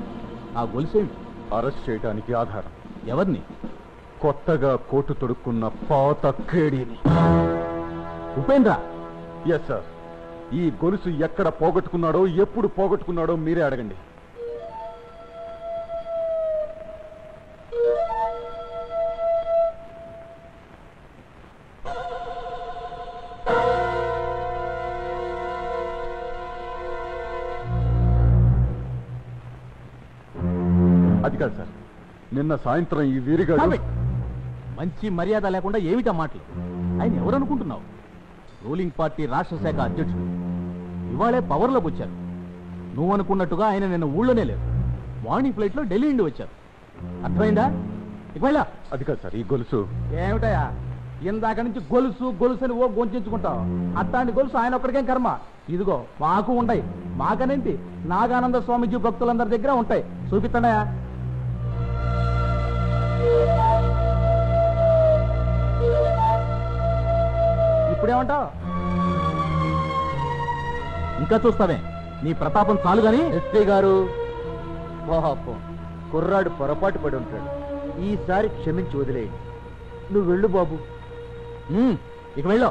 ఆ గొలుసేంటి? అరెస్ట్ చేయడానికి ఆధారం. ఎవరిని? కొత్తగా కోటు తొడుక్కున్న పాత కేడీని. ఉపేంద్ర? Yes sir. ఈ గొలుసు ఎక్కడ పోగొట్టుకున్నాడో, ఎప్పుడు పోగొట్టుకున్నాడో మీరే అడగండి. అది కాదు సార్, నిన్న సాయంత్రం ఈ వీరిగాడు
మంచి మర్యాద లేకుండా ఏమిటా మాటలు? ఆయన ఎవరనుకుంటున్నావు? రూలింగ్ పార్టీ రాష్ట్ర శాఖ అధ్యక్షుడు. ఇవాళే పవర్లోకి వచ్చారు. నువ్వు అనుకున్నట్టుగా ఆయన నిన్న ఊళ్ళోనే లేరు. మార్నింగ్ ఫ్లైట్లో ఢిల్లీ నుండి వచ్చారు. అర్థమైందా? ఇవాళ
అది కాదు సార్, ఈ గొలుసు
ఏమిటయా ఇందాక నుంచి గొలుసు గొలుసు అని ఓ గొంచుకుంటావు. అట్లాంటి గొలుసు ఆయన ఒక్కడికేం కర్మ. ఇదిగో మాకు ఉంటాయి. మాకనేంటి నాగానంద స్వామిజీ భక్తులందరి దగ్గర ఉంటాయి. చూపిస్తాడయా. ఇప్పుడేమంటావు? ఇంకా చూస్తావే? నీ ప్రతాపం చాలు గాని.
ఎస్పీ గారు, పాపం కుర్రాడు పొరపాటు పడి ఉంటాడు. ఈసారి క్షమించి వదిలేయండి. నువ్వు వెళ్ళు బాబు.
ఇక వెళ్ళు.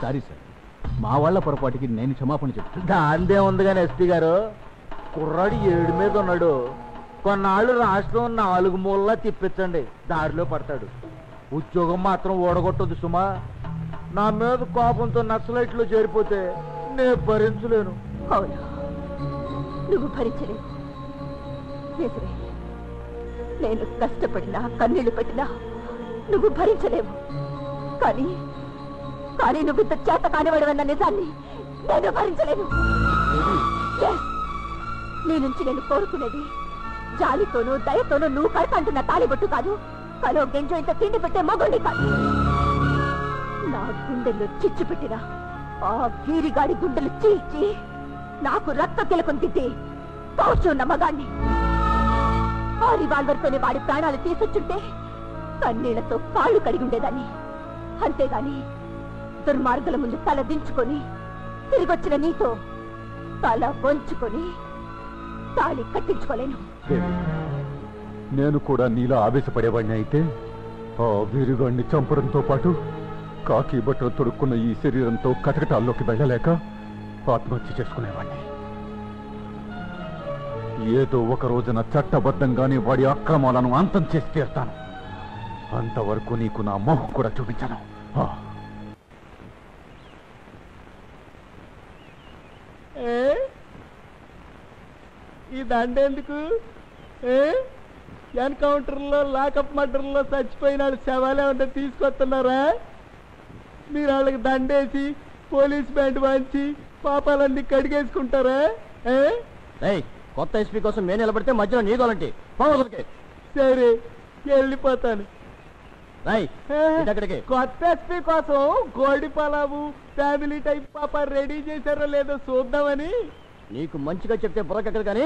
సారీ సార్, మా వాళ్ళ పొరపాటుకి నేను క్షమాపణ చెప్తాను.
దాందే ఉంది కానీ ఎస్పీ గారు, కుర్రాడు 7 మీద ఉన్నాడు. కొన్నాళ్ళు రాష్ట్రం 4 మూలలా తిప్పించండి, దారిలో పడతాడు. ఉద్యోగం మాత్రం ఓడగొట్టదు సుమా. నా మీద కోపంతో నక్సలైట్లో చేరిపోతే నేను భరించలేను.
అవును, నువ్వు భరించలేవు. నిజమే, నేను కష్టపడినా కన్నీళ్లు పెట్టినా నువ్వు భరించలేవు. కానీ కానీ నువ్వు ఇంత చేత కానివాడవన్న నిజాన్ని నేను భరించలేను. నీ నుంచి నేను కోరుకునేది జాలితోనూ దయతోనూ నువ్వు కడతంటున్న తాలిబొట్టు కాదు, కలో గెంజో ఇంత తిండి పెట్టే మగోడి కాదు. నా గుండెల్లో చిచ్చు పెట్టిన ఆ వీరిగాడి గుండెలు చీల్చి నాకు రక్త తిలకం తిట్టి పౌచున్న మగాన్ని. ఆ రివాల్వర్తోనే వాడి ప్రాణాలు తీసుకొచ్చుంటే కన్నీళ్లతో కాళ్ళు కడిగి ఉండేదాన్ని. అంతేగాని దుర్మార్గుల ముందు తల దించుకొని తిరిగొచ్చిన నీతో తల వంచుకొని తాళి కట్టించుకోలేను.
నేను కూడా నీలా ఆవేశపడేవాడిని అయితే ఆ వీరుగాడిని చంపడంతో పాటు కాకి బట్టలు తొడుక్కున్న ఈ శరీరంతో కటకటాల్లోకి వెళ్ళలేక ఆత్మహత్య చేసుకునేవాడిని. ఏదో ఒక రోజున చట్టబద్ధంగానే వాడి అక్రమాలను అంతం చేసి తీరుతాను. అంతవరకు నీకు నా మొహం కూడా చూపించను.
ఈ దండెందుకు? ఎన్కౌంటర్లో లాకప్ మర్డర్లో చచ్చిపోయిన శవాలే ఉంటే తీసుకొస్తున్నారా? మీరు వాళ్ళకి దండేసి పోలీస్ బ్యాండ్ వాంచి పాపాలన్నీ కడిగేసుకుంటారా? కొత్త ఎస్పీ కోసం నేను నిలబడితే మధ్యలో నీ గోలంటి పోవదలకి. సరే, వెళ్ళిపోతాను. కొత్త ఎస్పీ కోసం గోడి పలావు ఫ్యామిలీ టైప్ పాప రెడీ చేశారో లేదో చూద్దామని. నీకు మంచిగా చెప్తే బుర్రకెక్కదు కానీ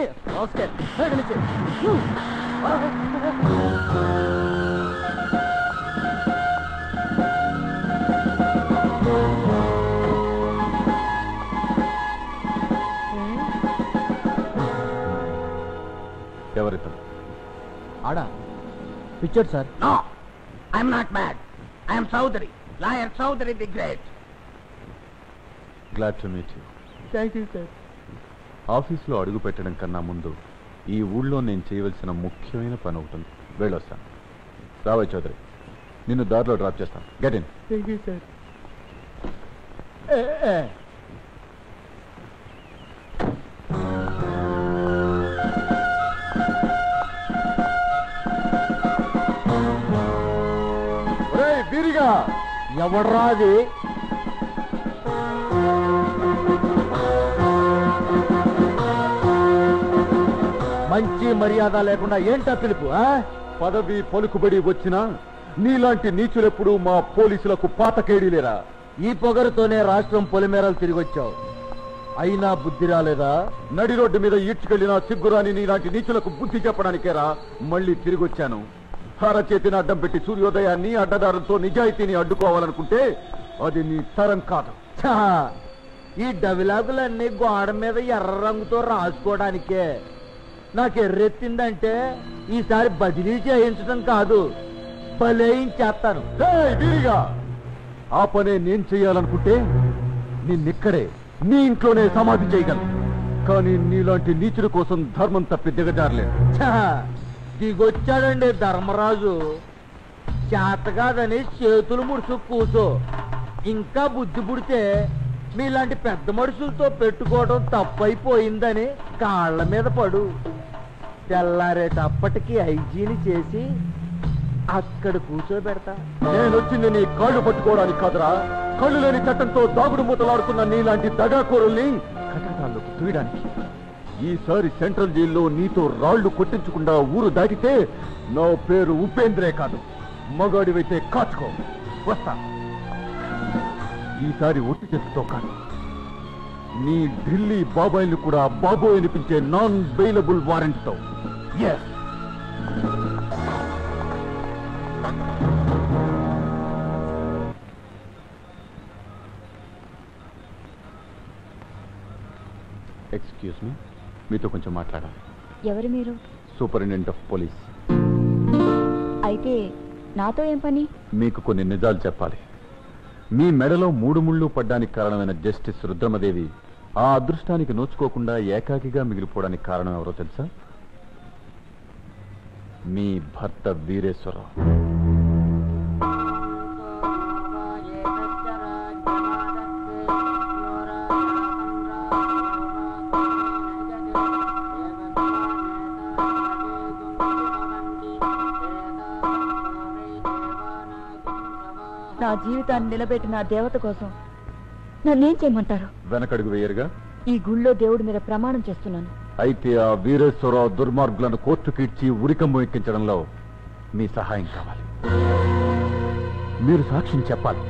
ఎవరితో
ఆడా పిచ్చాడు sir.
No, I'm not mad. I'm Chaudhary, lawyer Chaudhary the great.
Glad to meet you.
Thank you sir.
ఆఫీస్లో అడుగు పెట్టడం కన్నా ముందు ఈ ఊళ్ళో నేను చేయవలసిన ముఖ్యమైన పని ఒకటి ఉంది. వెళ్ళొస్తాను. రావయ్య చౌదరి, నిన్ను దారిలో డ్రాప్ చేస్తాను. Get in.
Thank you sir.
వీరిగా
ఎవడ్రా అది? మంచి మర్యాద లేకుండా ఏంటా పిలుపు?
పదవి పలుకుబడి వచ్చినా నీలాంటి నీచులెప్పుడు మా పోలీసులకు పాతకేడీలేరా?
ఈ పొగరుతోనే రాష్ట్రం పొలిమేరలు తిరిగొచ్చావు, అయినా బుద్ధి రాలేదా?
నడి రోడ్డు మీద ఈడ్చుకెళ్లిన సిగ్గురాని నీలాంటి నీచులకు బుద్ధి చెప్పడానికేరా మళ్ళీ తిరిగొచ్చాను. అరచేతిని అడ్డం పెట్టి సూర్యోదయాన్ని అడ్డదారులతో నిజాయితీని అడ్డుకోవాలనుకుంటే అది నీ తరం కాదు.
ఈ డవిలాగులన్నీ గోడ మీద ఎర్ర రంగుతో రాసుకోవడానికే. నాకు ఎర్రెత్తిందంటే ఈసారి బదిలీ చేయించడం కాదు, బలేయించేస్తాను.
వీరిగా ఆ పనే నేను చెయ్యాలనుకుంటే నిన్నిక్కడే నీ ఇంట్లోనే సమాధి చేయగలను. కానీ నీలాంటి నీచుల కోసం ధర్మం తప్పి దిగజారలేదు.
దిగొచ్చాడండి ధర్మరాజు. చేత కాదని చేతులు ముడుచు కూసో. ఇంకా బుద్ధి పుడితే మీలాంటి పెద్ద మనుషులతో పెట్టుకోవడం తప్పైపోయిందని కాళ్ళ మీద పడు. తెల్లారేటప్పటికి హైజీని చేసి అక్కడ కూర్చోబెడతా.
నేను వచ్చింది నీ కాళ్ళు పట్టుకోవడానికి కాదురా, కళ్ళు లేని చట్టంతో దాగుడు మూతలాడుతున్న నీలాంటి దగాకోరుల్ని కటకాల్లోకి తూయడానికి. ఈసారి సెంట్రల్ జైల్లో నీతో రాళ్లు కొట్టించకుండా ఊరు దాటితే నా పేరు ఉపేంద్రే కాదు, మగాడివైతే కాచుకో. వస్తా. ఈసారి ఒట్టి చేతితో కాదు, నీ ఢిల్లీ బాబాయిలు కూడా బాబోయ్ అనిపించే నాన్ బెయిలబుల్ వారెంట్తో. ఎస్. ఎక్స్క్యూజ్ మీ, మీతో కొంచెం మాట్లాడాలి.
ఎవరు మీరు?
Superintendent of police.
అయితే నాతో ఏం పని?
మీకు కొన్ని నిజాలు చెప్పాలి. మీ మెడలో 3 ముళ్ళు పడ్డానికి కారణమైన జస్టిస్ రుద్రమదేవి ఆ అదృష్టానికి నోచుకోకుండా ఏకాకిగా మిగిలిపోవడానికి కారణం ఎవరో తెలుసా? మీ భర్త వీరేశ్వరరావు.
నా జీవితాన్ని నిలబెట్టిన ఆ దేవత కోసం నన్నేం చేయమంటారు?
వెనకడుగు వేయరుగా.
ఈ గుళ్ళో దేవుడి మీద ప్రమాణం చేస్తున్నాను.
అయితే ఆ వీరేశ్వరరావు దుర్మార్గులను కోర్టుకి ఇచ్చి ఉరికంబం ఎక్కించడంలో మీ సహాయం కావాలి. మీరు సాక్ష్యం చెప్పాలి.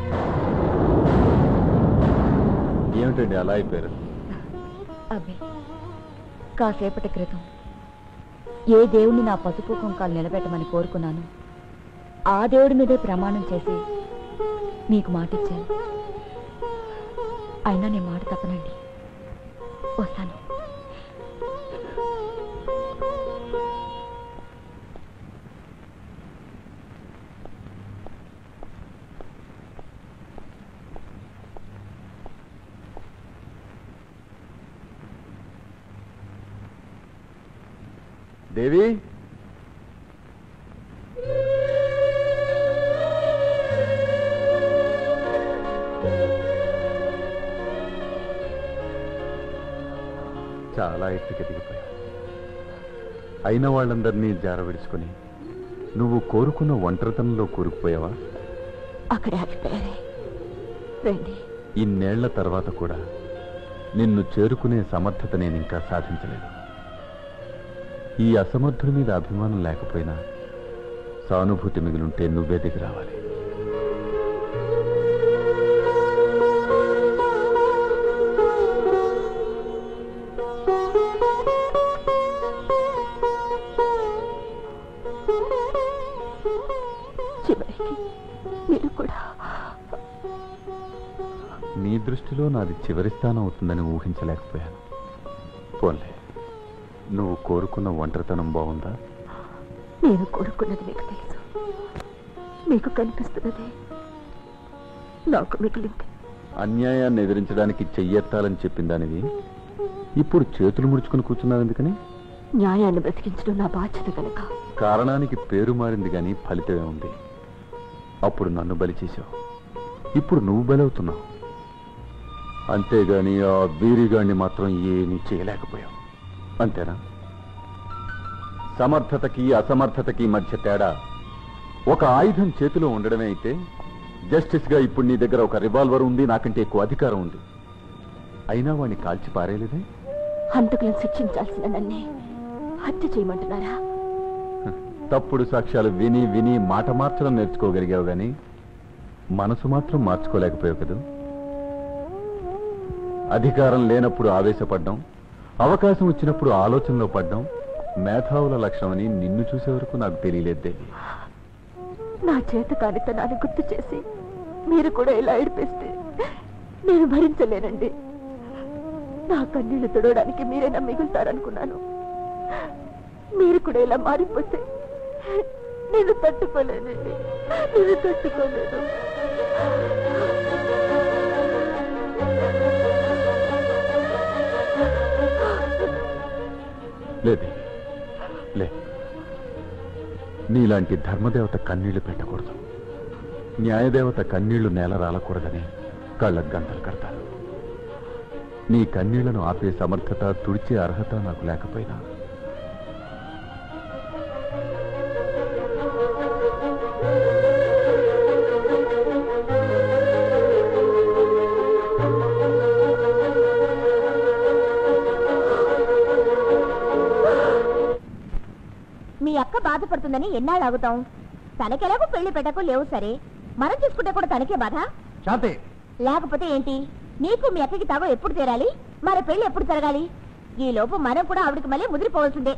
ఏమిటండి అలా అయిపోయారు?
అబ్బే, కాసేపటి క్రితం ఏ దేవుణ్ణి నా పసుపు కుంకాలు నిలబెట్టమని కోరుకున్నాను, ఆ దేవుడి మీదే ప్రమాణం చేసి మీకు మాటిచ్చాను. అయినా నేను మాట తప్పనండి. వస్తాను.
దేవి, చాలా ఎత్తుకి దిగిపోయావు. అయిన వాళ్ళందరినీ జారవిడుచుకుని నువ్వు కోరుకున్న ఒంటరితనంలో కూరుకుపోయావా?
అక్కడే ఆగిపోయారే. రండి.
ఇన్నేళ్ల తర్వాత కూడా నిన్ను చేరుకునే సమర్థత నేను ఇంకా సాధించలేదు. ఈ అసమర్థుడి మీద అభిమానం లేకపోయినా సానుభూతి మిగిలుంటే నువ్వే దిగి రావాలి. నీ దృష్టిలో నాది చివరి స్థానం అవుతుందని ఊహించలేకపోయాను. పోన్లే, నువ్వు కోరుకున్న ఒంటరితనం బాగుందా?
నేను కోరుకున్నది మీకు తెలుసు, మీకు కనిపిస్తున్నది నాకు మిగిలింది.
అన్యాయాన్ని ఎదిరించడానికి చెయ్యెత్తాలని చెప్పిన దానివి ఇప్పుడు చేతులు ముడుచుకుని కూర్చున్నావు ఎందుకని?
న్యాయాన్ని బ్రతికించడం నా బాధ్యత కనుక.
కారణానికి పేరు మారింది కానీ ఫలితమే ఉంది. అప్పుడు నన్ను బలి చేశావు, ఇప్పుడు నువ్వు బలవుతున్నావు. అంతేగాని ఆ వీరిగాడిని మాత్రం ఏమీ చేయలేకపోయావు. అంతేనా? సమర్థతకి అసమర్థతకి మధ్య తేడా ఒక ఆయుధం చేతిలో ఉండడమే అయితే, జస్టిస్ గా ఇప్పుడు నీ దగ్గర ఒక రివాల్వర్ ఉంది, నాకంటే ఎక్కువ అధికారం ఉంది. అయినా వాడిని కాల్చి పారేయలేదే?
హంతకులను శిక్షించాల్సిన నన్నే హత్య చేయమంటున్నారా?
తప్పుడు సాక్ష్యాలు విని విని మాట మార్చడం నేర్చుకోగలిగావు గాని మనసు మాత్రం మార్చుకోలేకపోయావు కదా. అధికారం లేనప్పుడు ఆవేశపడ్డం, అవకాశం వచ్చినప్పుడు ఆలోచనలో పడ్డం మేధావుల లక్షణమని నిన్ను చూసే వరకు నాకు తెలియలేదే.
నా చేత కానితనాన్ని గుర్తు చేసి మీరు కూడా ఇలా ఏడిపిస్తే నేను భరించలేనండి. నా కన్నీళ్లు తుడవడానికి మీరైనా మిగులుతారనుకున్నాను. మీరు కూడా ఇలా మారిపోతే నేను తట్టుకోలేనండి, నేను తట్టుకోలేను.
లేదే, లే. నీలాంటి ధర్మదేవత కన్నీళ్లు పెట్టకూడదు. న్యాయదేవత కన్నీళ్లు నేల రాలకూడదని కళ్ళకు గంటలు కడతారు. నీ కన్నీళ్లను ఆపే సమర్థత, తుడిచే అర్హత నాకు లేకపోయినా
మీ అక్క బాధపడుతుందని ఎన్నాళ్ళు ఆగుతాం? తనకెలాగో పెళ్లి పెట్టకు లేవు, సరే మనం చూసుకుంటే కూడా తనకే బాధ.
శాంతి,
లేకపోతే ఏంటి? నీకు మీ అక్కకి తాగో ఎప్పుడు తీరాలి? మరి పెళ్లి ఎప్పుడు జరగాలి? ఈ లోపు మనం కూడా ఆవిడకి మళ్ళీ ముదిరిపోవాల్సిందే.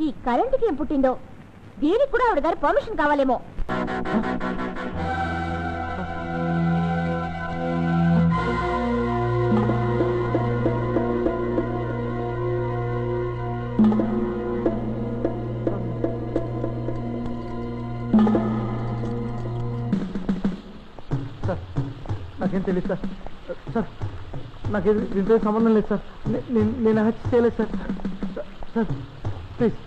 ఈ కరెంటుకి ఏం పుట్టిందో? దీనికి కూడా ఆవిడ గారి పర్మిషన్ కావాలేమో.
నాకేం తెలియదు సార్. సార్ నాకేం దీంతో సంబంధం లేదు సార్. నేను హత్య చేయలేదు సార్. Sir please.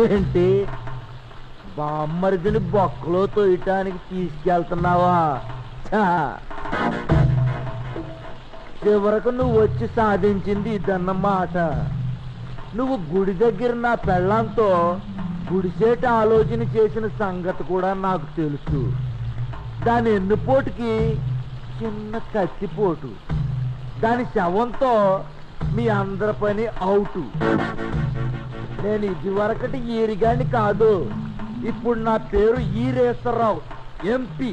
ఏంటి బామ్మరిదిని బొక్కలో తోయటానికి తీసుకెళ్తున్నావా? చివరకు నువ్వు వచ్చి సాధించింది ఇదన్నమాట. నువ్వు గుడి దగ్గర నా పెళ్ళంతో గుడిసేట ఆలోచన చేసిన సంగతి కూడా నాకు తెలుసు. దాని ఎన్నుపోటుకి చిన్న కత్తిపోటు, దాని శవంతో మీ అందరి పని అవుటు. నేను ఇదివరకటి ఈరిగాని కాదు, ఇప్పుడు నా పేరు ఈరేశ్వరరావు, ఎంపీ.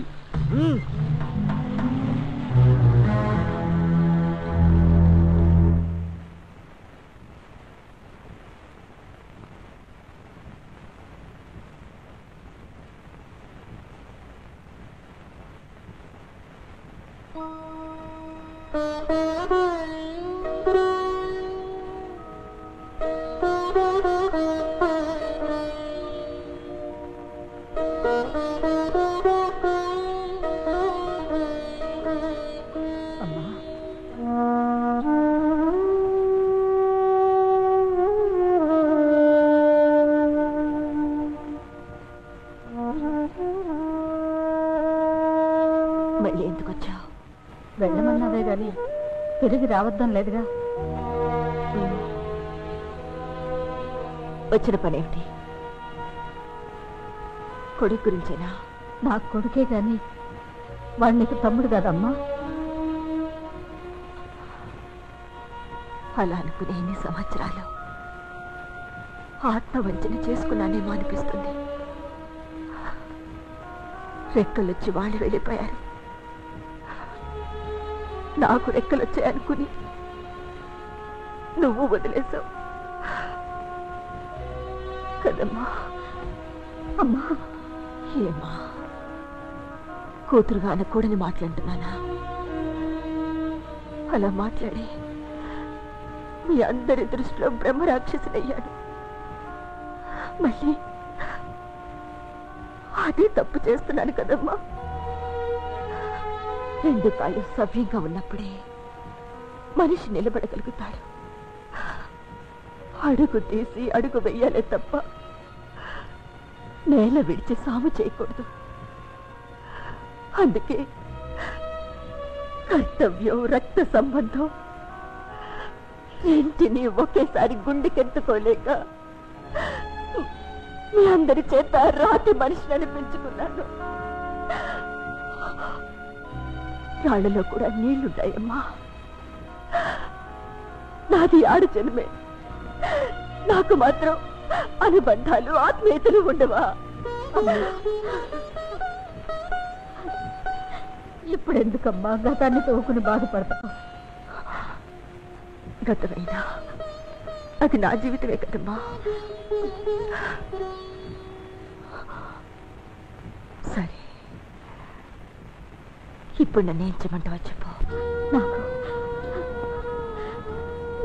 మళ్ళీ ఎందుకు వచ్చావు?
వెళ్ళమన్నావే గాని తిరిగి రావద్దాం లేదుగా.
వచ్చిన పని ఏమిటి? కొడుకు గురించేనా?
నా కొడుకే గాని వాడు నీకు తమ్ముడు కదమ్మా.
అలా అనుకునే ఎన్ని సంవత్సరాలు ఆత్మవంచన చేసుకున్నానేమో అనిపిస్తుంది. రెక్కలొచ్చి వాళ్ళు వెళ్ళిపోయారు, నాకు రెక్కలొచ్చాయనుకుని నువ్వు వదిలేసావు కదమ్మా. అమ్మా, ఏమ్మా కూతురుగా అనకూడని మాట్లాడుతున్నానా? అలా మాట్లాడి మీ అందరి దృష్టిలో బ్రహ్మరాక్షసునయ్యాను. మళ్ళీ అదే తప్పు చేస్తున్నాను కదమ్మా. రెండు కాళ్ళు సవ్యంగా ఉన్నప్పుడే మనిషి నిలబడగలుగుతాడు. అడుగు తీసి అడుగు వెయ్యాలే తప్ప నేల విడిచి సాము చేయకూడదు. అందుకే కర్తవ్యం, రక్త సంబంధం ఇంటిని ఒకేసారి గుండెకెత్తుకోలేక మీ అందరి చేత రాతి మనిషిని అనిపించుకున్నాను. రాళ్లలో కూడా నీళ్లుంటాయమ్మా. నాది ఆడు జన్మే, నాకు మాత్రం అనుబంధాలు, ఆత్మీయతలు ఉండవా?
ఇప్పుడెందుకమ్మా గతాన్ని తోకుని బాధపడతావు?
గతమైనా అది నా జీవితమే కదమ్మా. సరే, ఇప్పుడు నన్ను ఏం చేయమంటావా చెప్పు.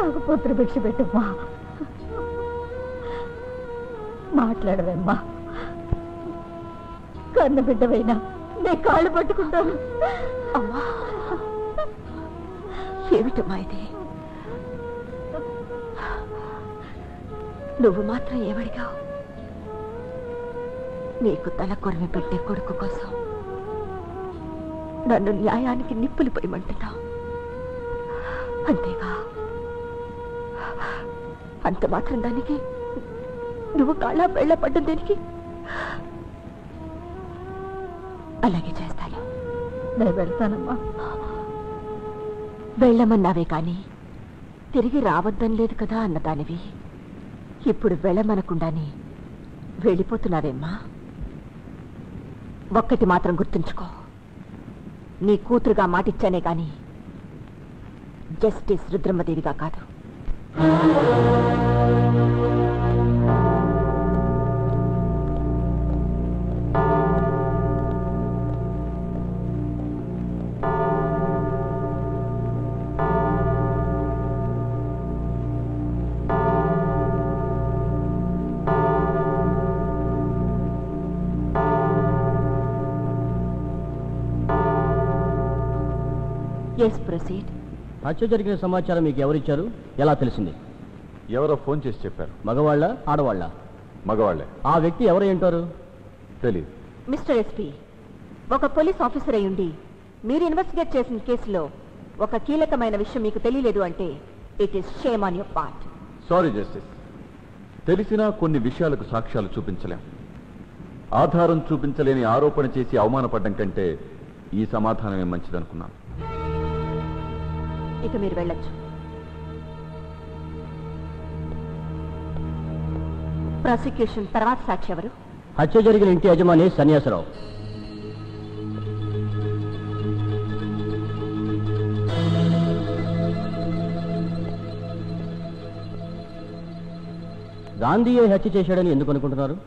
నాకు పుత్ర భిక్ష పెట్టమ్మా. మాట్లాడవేమ్మా. కన్న బిడ్డవైనా నీ కాళ్ళు పట్టుకుంటాను.
అమ్మా, ఏమిటమ్మా ఇది? నువ్వు మాత్రం ఏమడిగావు? నీకు తల కొరిమి పెట్టే కొడుకు కోసం నన్ను న్యాయానికి నిప్పులు పొయ్యమంటున్నావు అంతేగా? అంత మాత్రం దానికి నువ్వు కాళ్ళ బెళ్ళ పడ్డం దేనికి? అలాగే చేస్తాను.
నేను వెళ్తానమ్మా.
వెళ్ళమన్నావే కాని తిరిగి రావద్దని లేదు కదా అన్నదానివి. ఇప్పుడు వెళ్ళమనకుండానే వెళ్ళిపోతున్నావేమ్మా? ఒక్కటి మాత్రం గుర్తుంచుకో, నీ కూతురుగా మాటిచ్చానే గాని జస్టిస్ రుద్రమ్మదేవిగా కాదు. Yes, proceed.
హత్య జరిగిన సమాచారం మీకు ఎవరిచ్చారు? ఎలా తెలిసింది?
ఎవరో ఫోన్ చేసి చెప్పారు.
మగవాళ్ళ, ఆడవాళ్ళ?
మగవాళ్లే.
ఆ వ్యక్తి ఎవరై ఉంటారు?
తెలీదు.
మిస్టర్ ఎస్పీ, ఒక పోలీస్ ఆఫీసర్ అయి ఉండి మీరు ఇన్వెస్టిగేట్ చేసిన కేసులో ఒక కీలకమైన విషయం మీకు తెలియలేదు అంటే it is shame on your part.
Sorry justice, తెలిసినా కొన్ని విషయాలకు సాక్ష్యాలు చూపించలేం. ఆధారం చూపించలేని ఆరోపణ చేసి అవమానపడ్డం కంటే ఈ సమాధానమే మంచిదనుకున్నాను.
ఇక మీరు వెళ్ళొచ్చు. ప్రాసిక్యూషన్ తర్వాత సాక్షి ఎవరు?
హత్య జరిగిన ఇంటి యజమాని సన్యాసరావు. గాంధీయే హత్య చేశాడని ఎందుకు అనుకుంటున్నారు?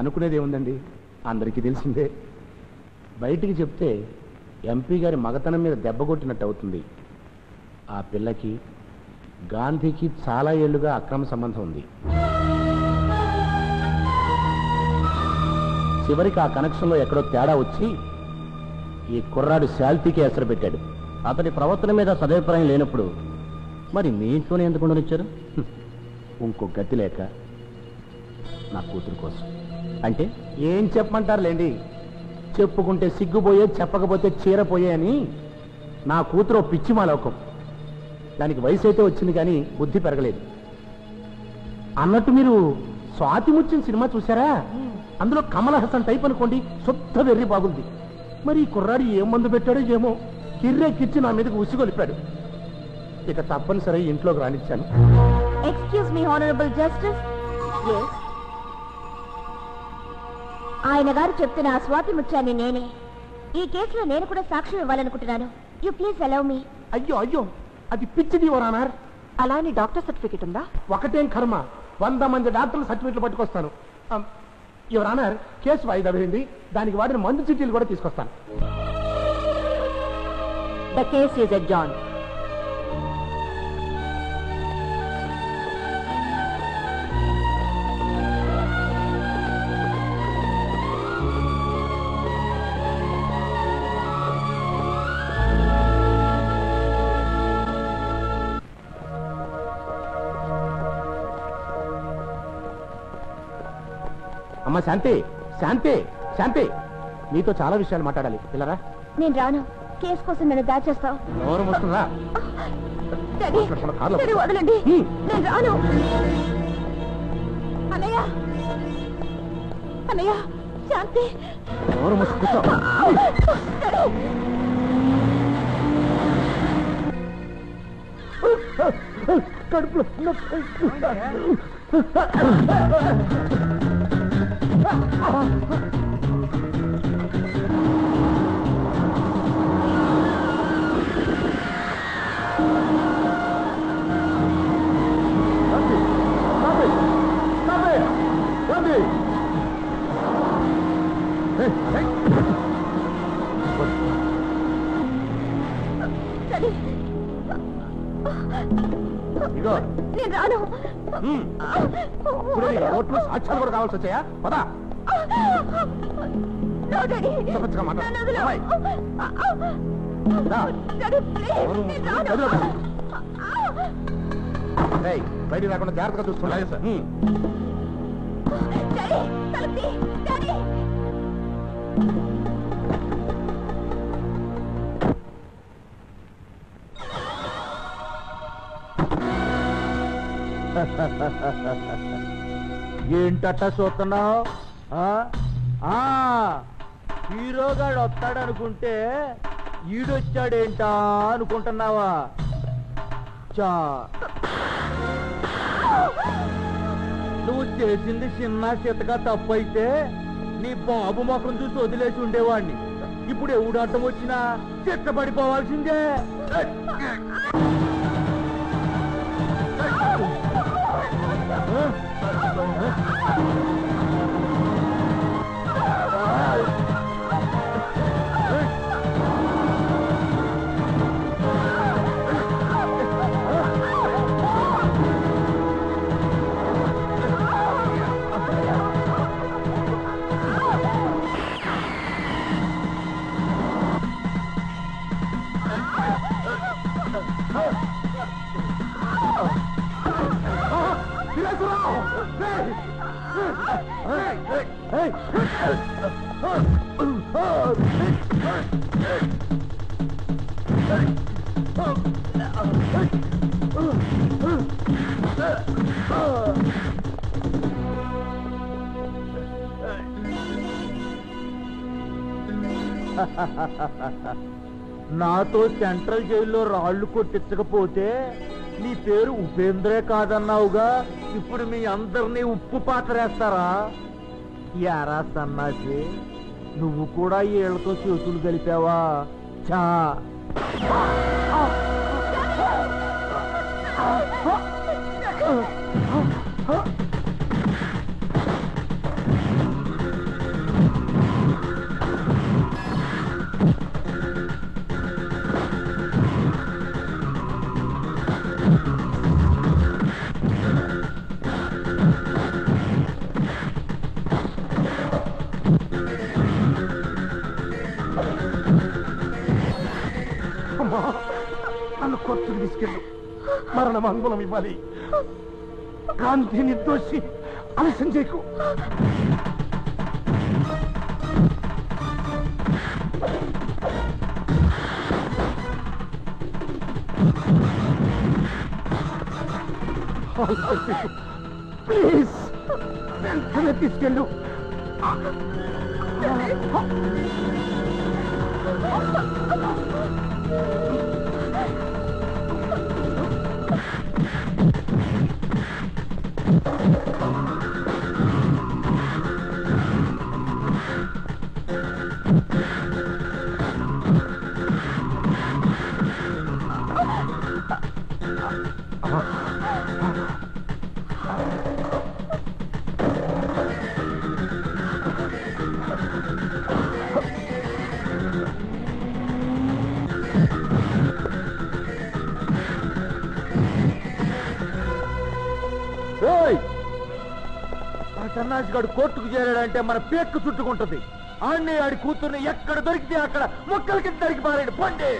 అనుకునేది ఏముందండి, అందరికీ తెలిసిందే. బయటికి చెప్తే ఎంపీ గారి మగతనం మీద దెబ్బ కొట్టినట్టు అవుతుంది. ఆ పిల్లకి గాంధీకి చాలా ఏళ్లుగా అక్రమ సంబంధం ఉంది. చివరికి ఆ కనెక్షన్లో ఎక్కడో తేడా వచ్చి ఈ కుర్రాడు శాల్తీకి ఎసరు పెట్టాడు.
అతడి ప్రవర్తన మీద సదభిప్రాయం లేనప్పుడు మరి మీ ఇంట్లోనే ఎందుకు ఉండనిచ్చారు?
ఇంకో గతి లేక నా కూతురు కోసం.
అంటే
ఏం చెప్పమంటారులేండి, చెప్పుకుంటే సిగ్గుపోయే, చెప్పకపోతే చీరపోయే అని నా కూతురు పిచ్చి మాలోకం. దానికి వయసు అయితే వచ్చింది కానీ బుద్ధి పెరగలేదు. అన్నట్టు మీరు స్వాతి ముత్యం సినిమా చూసారా? అందులో కమల్ హాసన్ టైప్ అనుకోండి, శుద్ధ వెర్రి బాగుంది. మరి ఈ కుర్రాడు ఏం మందు పెట్టాడో ఏమో, కిర్రెక్కిచ్చి నా మీదకి ఉసిగొలిపాడు. ఇక తప్పనిసరి ఇంట్లోకి రానిచ్చాను.
Excuse me honourable justice. ఆయన గారు చెప్తున్న ఆ స్వాతి ముత్యాన్ని నేనే. ఈ కేసులో నేను కూడా సాక్ష్యం ఇవ్వాలనుకుంటున్నాను. You please allow me.
అయ్యో అయ్యో, అది పిచ్చిది యువరానర్.
అలానే డాక్టర్ సర్టిఫికెట్ ఉందా?
ఒకటేం కర్మ, 100 మంది డాక్టర్ల సర్టిఫికెట్లు పట్టుకొస్తాను. యువరానర్, కేసు వాయిదా వేయండి, దానికి వాడిన మందు చీటీలు కూడా తీసుకొస్తాను.
The case is adjourned.
అమ్మ శాంతి, శాంతి, శాంతి, నీతో చాలా విషయాలు మాట్లాడాలి. పిల్లరా.
నేను రాను. కేసు కోసం నన్ను దాచేస్తావు.
ఎవరు వస్తుందా?
వదలండి, నేను రాను. అన్నయ్య, అన్నయ్య, శాంతి.
ఎవరు కూర్చో. కడుపులో ఇగో
నేను రాను.
ఇప్పుడు నీ కోర్టులో సాక్ష్యాలు కూడా కావాల్సి వచ్చాయా? పదా
No, Daddy.
చెప్పచ్చుగా మాట.
నన్ను వదిలు.
అమ్మాయి. రా.
Daddy, please, నేను రాను.
గదిలో రా. ఏయ్, బయటికి రాకుండా జాగ్రత్తగా చూసుకుంటా సార్.
Daddy, తలుపు తీ. Daddy.
ఏంటట్ట చూస్తున్నావు? హీరోగాడు వస్తాడనుకుంటే ఈడొచ్చాడేంటా అనుకుంటున్నావా? చా నువ్వు చేసింది చిన్న చితగా తప్పు అయితే నీ బాబు ముఖం చూసి వదిలేసి ఉండేవాడిని. ఇప్పుడు ఎవడు అడ్డం వచ్చినా చిత్తపడిపోవాల్సిందే. నాతో సెంట్రల్ జైల్లో రాళ్లు కొట్టించకపోతే నీ పేరు ఉపేంద్రే కాదన్నావుగా, ఇప్పుడు మీ అందరినీ ఉప్పు పాత్రేస్తారా? యారా సన్నాసి, నువ్వు కూడా ఏళ్లతో చేతులు కలిపావా? చా
నన్ను కోర్టుకు తీసుకెళ్ళు. మరణ మంగుళం ఇవ్వాలి. గాంధీ నిర్దోషి. ఆలస్యం చేయకు. ప్లీజ్ వెంటనే తీసుకెళ్ళు. సన్నాసి గారు కోర్టుకు చేరాడంటే మన పేక్కు చుట్టుకుంటుంది. ఆడిని ఆడి కూతుర్ని ఎక్కడ దొరికితే అక్కడ మొక్కల కింద దొరికి పారాడు. పండి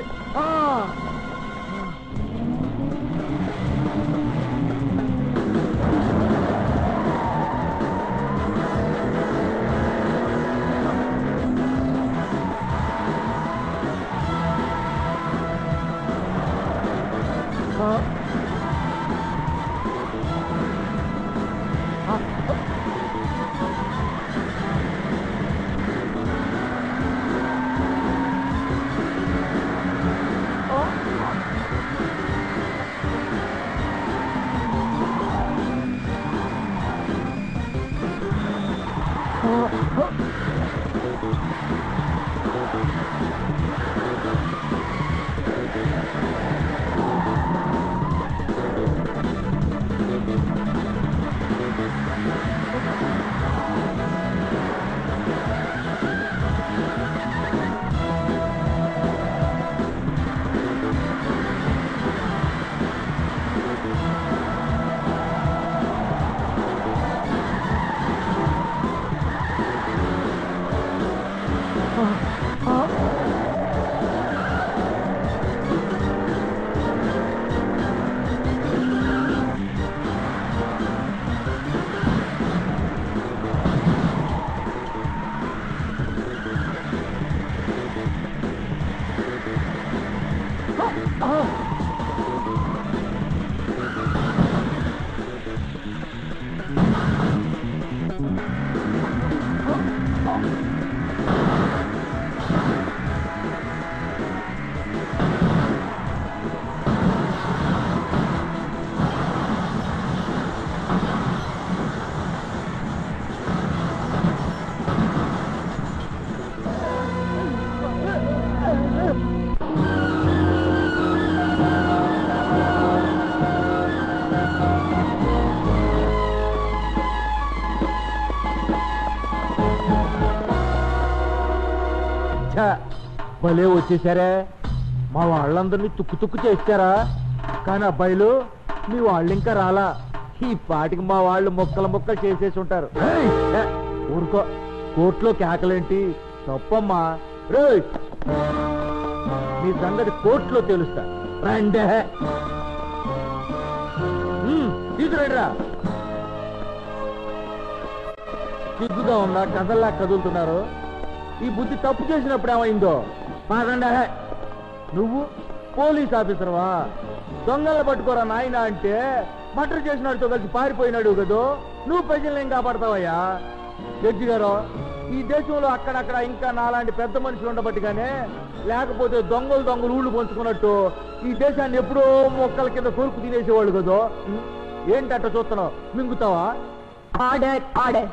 భలే వచ్చేసారా? మా వాళ్ళందరినీ తుక్కు చేస్తారా? కానీ అబ్బాయిలు మీ వాళ్ళు ఇంకా రాలా. ఈ పాటికి మా వాళ్ళు ముక్కలు చేసేసి ఉంటారు. ఊరుకో, కోర్టులో కేకలేంటి? తప్పమ్మా. రేయ్, మీ సంగతి కోర్టులో తెలుస్తా. రండే, తీసుకురండిరా. సిగ్గుగా ఉందా? కథల్లా కదులుతున్నారు. ఈ బుద్ధి తప్పు చేసినప్పుడు ఏమైందో మాకండే. నువ్వు పోలీస్ ఆఫీసర్వా? దొంగలు పట్టుకోరా నాయన అంటే మర్డర్ చేసినాడుతో కలిసి పారిపోయినాడు కదో. నువ్వు ప్రజల్ని ఏం కాపాడతావయ్యా? జడ్జి గారు, ఈ దేశంలో అక్కడక్కడ ఇంకా నాలాంటి పెద్ద మనుషులు ఉండబట్టిగానే, లేకపోతే దొంగలు ఊళ్ళు పంచుకున్నట్టు ఈ దేశాన్ని ఎప్పుడో మొక్కల కింద కొరుకు తినేసేవాళ్ళు కదో. ఏంటట్ట చూస్తున్నావు? మింగుతావా?
Order order.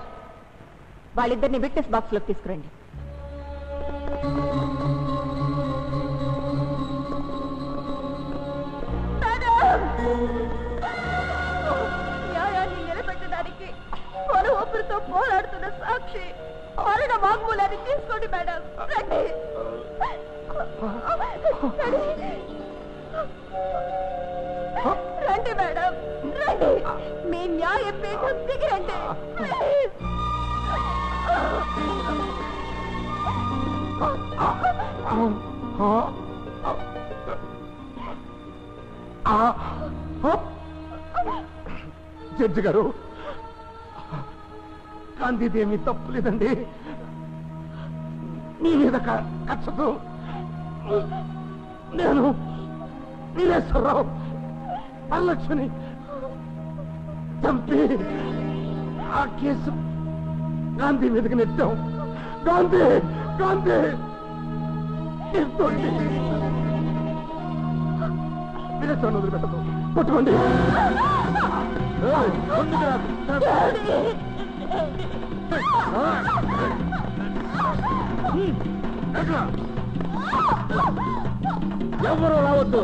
వాళ్ళిద్దరిని విట్నెస్ బాక్స్ లోకి తీసుకురండి. న్యాయాన్ని నిలబెట్టడానికి పొల ఊపిరితో పోరాడుతున్న సాక్షి మరణ వాగ్మూలాన్ని తీసుకోండి మేడం. రండి రండి మేడం, రండి. మీ న్యాయ పీఠం దిగిరండి.
జడ్జి గారు, గాంధీదేమీ తప్పులేదండి. మీ మీద కచ్చదు. నేను వీరేశ్వరరావు వరలక్ష్మిని చంపి ఆ కేసు గాంధీ మీదకి నెట్టాం. గాంధీ వీరేశ్వరం వదిలిపెట్టదు. పట్టుకోండి.
ఎవరు రావద్దు.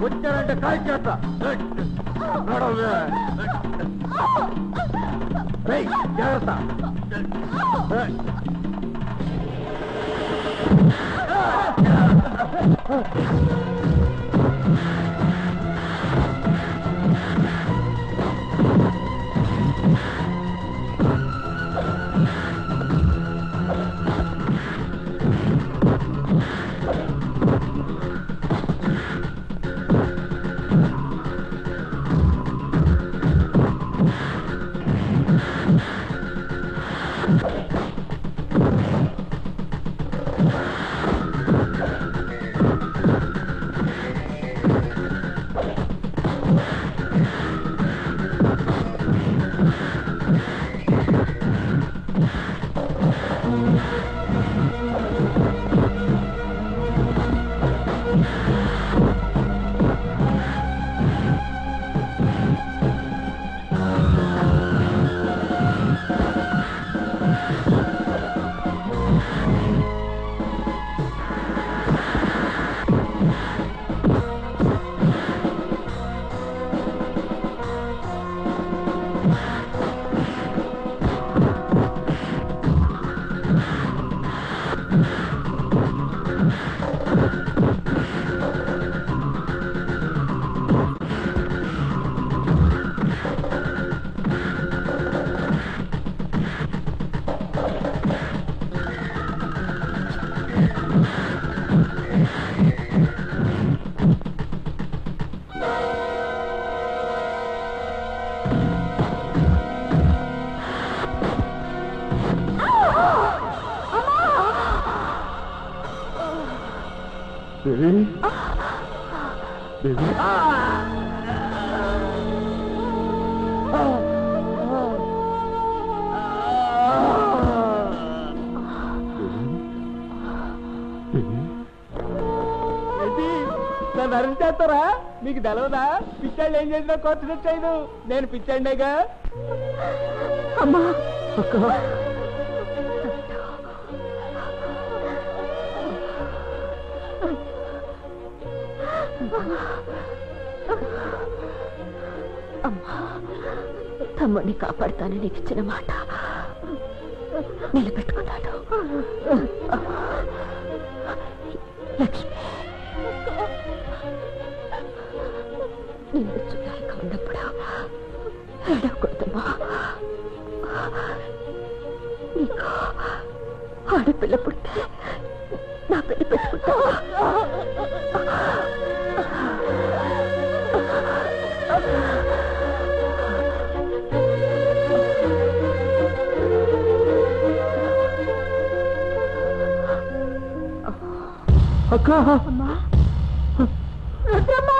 వచ్చారంటే కాల్ చేస్తా. జాగ్రత్త. నన్ను అరెస్ట్ చేస్తారా? మీకు తెలవదా? పిచ్చాళ్ళు ఏం చేసినా కోర్టు తెచ్చాను. నేను పిచ్చాండేగా.
అమ్మా అమ్మా, తమ్ముడిని కాపాడుతానని నీకు ఇచ్చిన మాట నిలబెట్టుకున్నాను. లక్ష్మి, నిన్ను చుట్టాలుగా ఉన్నప్పుడు ఏడవకూడదమ్మా. నీకు ఆడపిల్ల పుడితే నా పెళ్లి పెట్టుకుంటావా?
అక్క,
అమ్మా రుద్రమ్మా,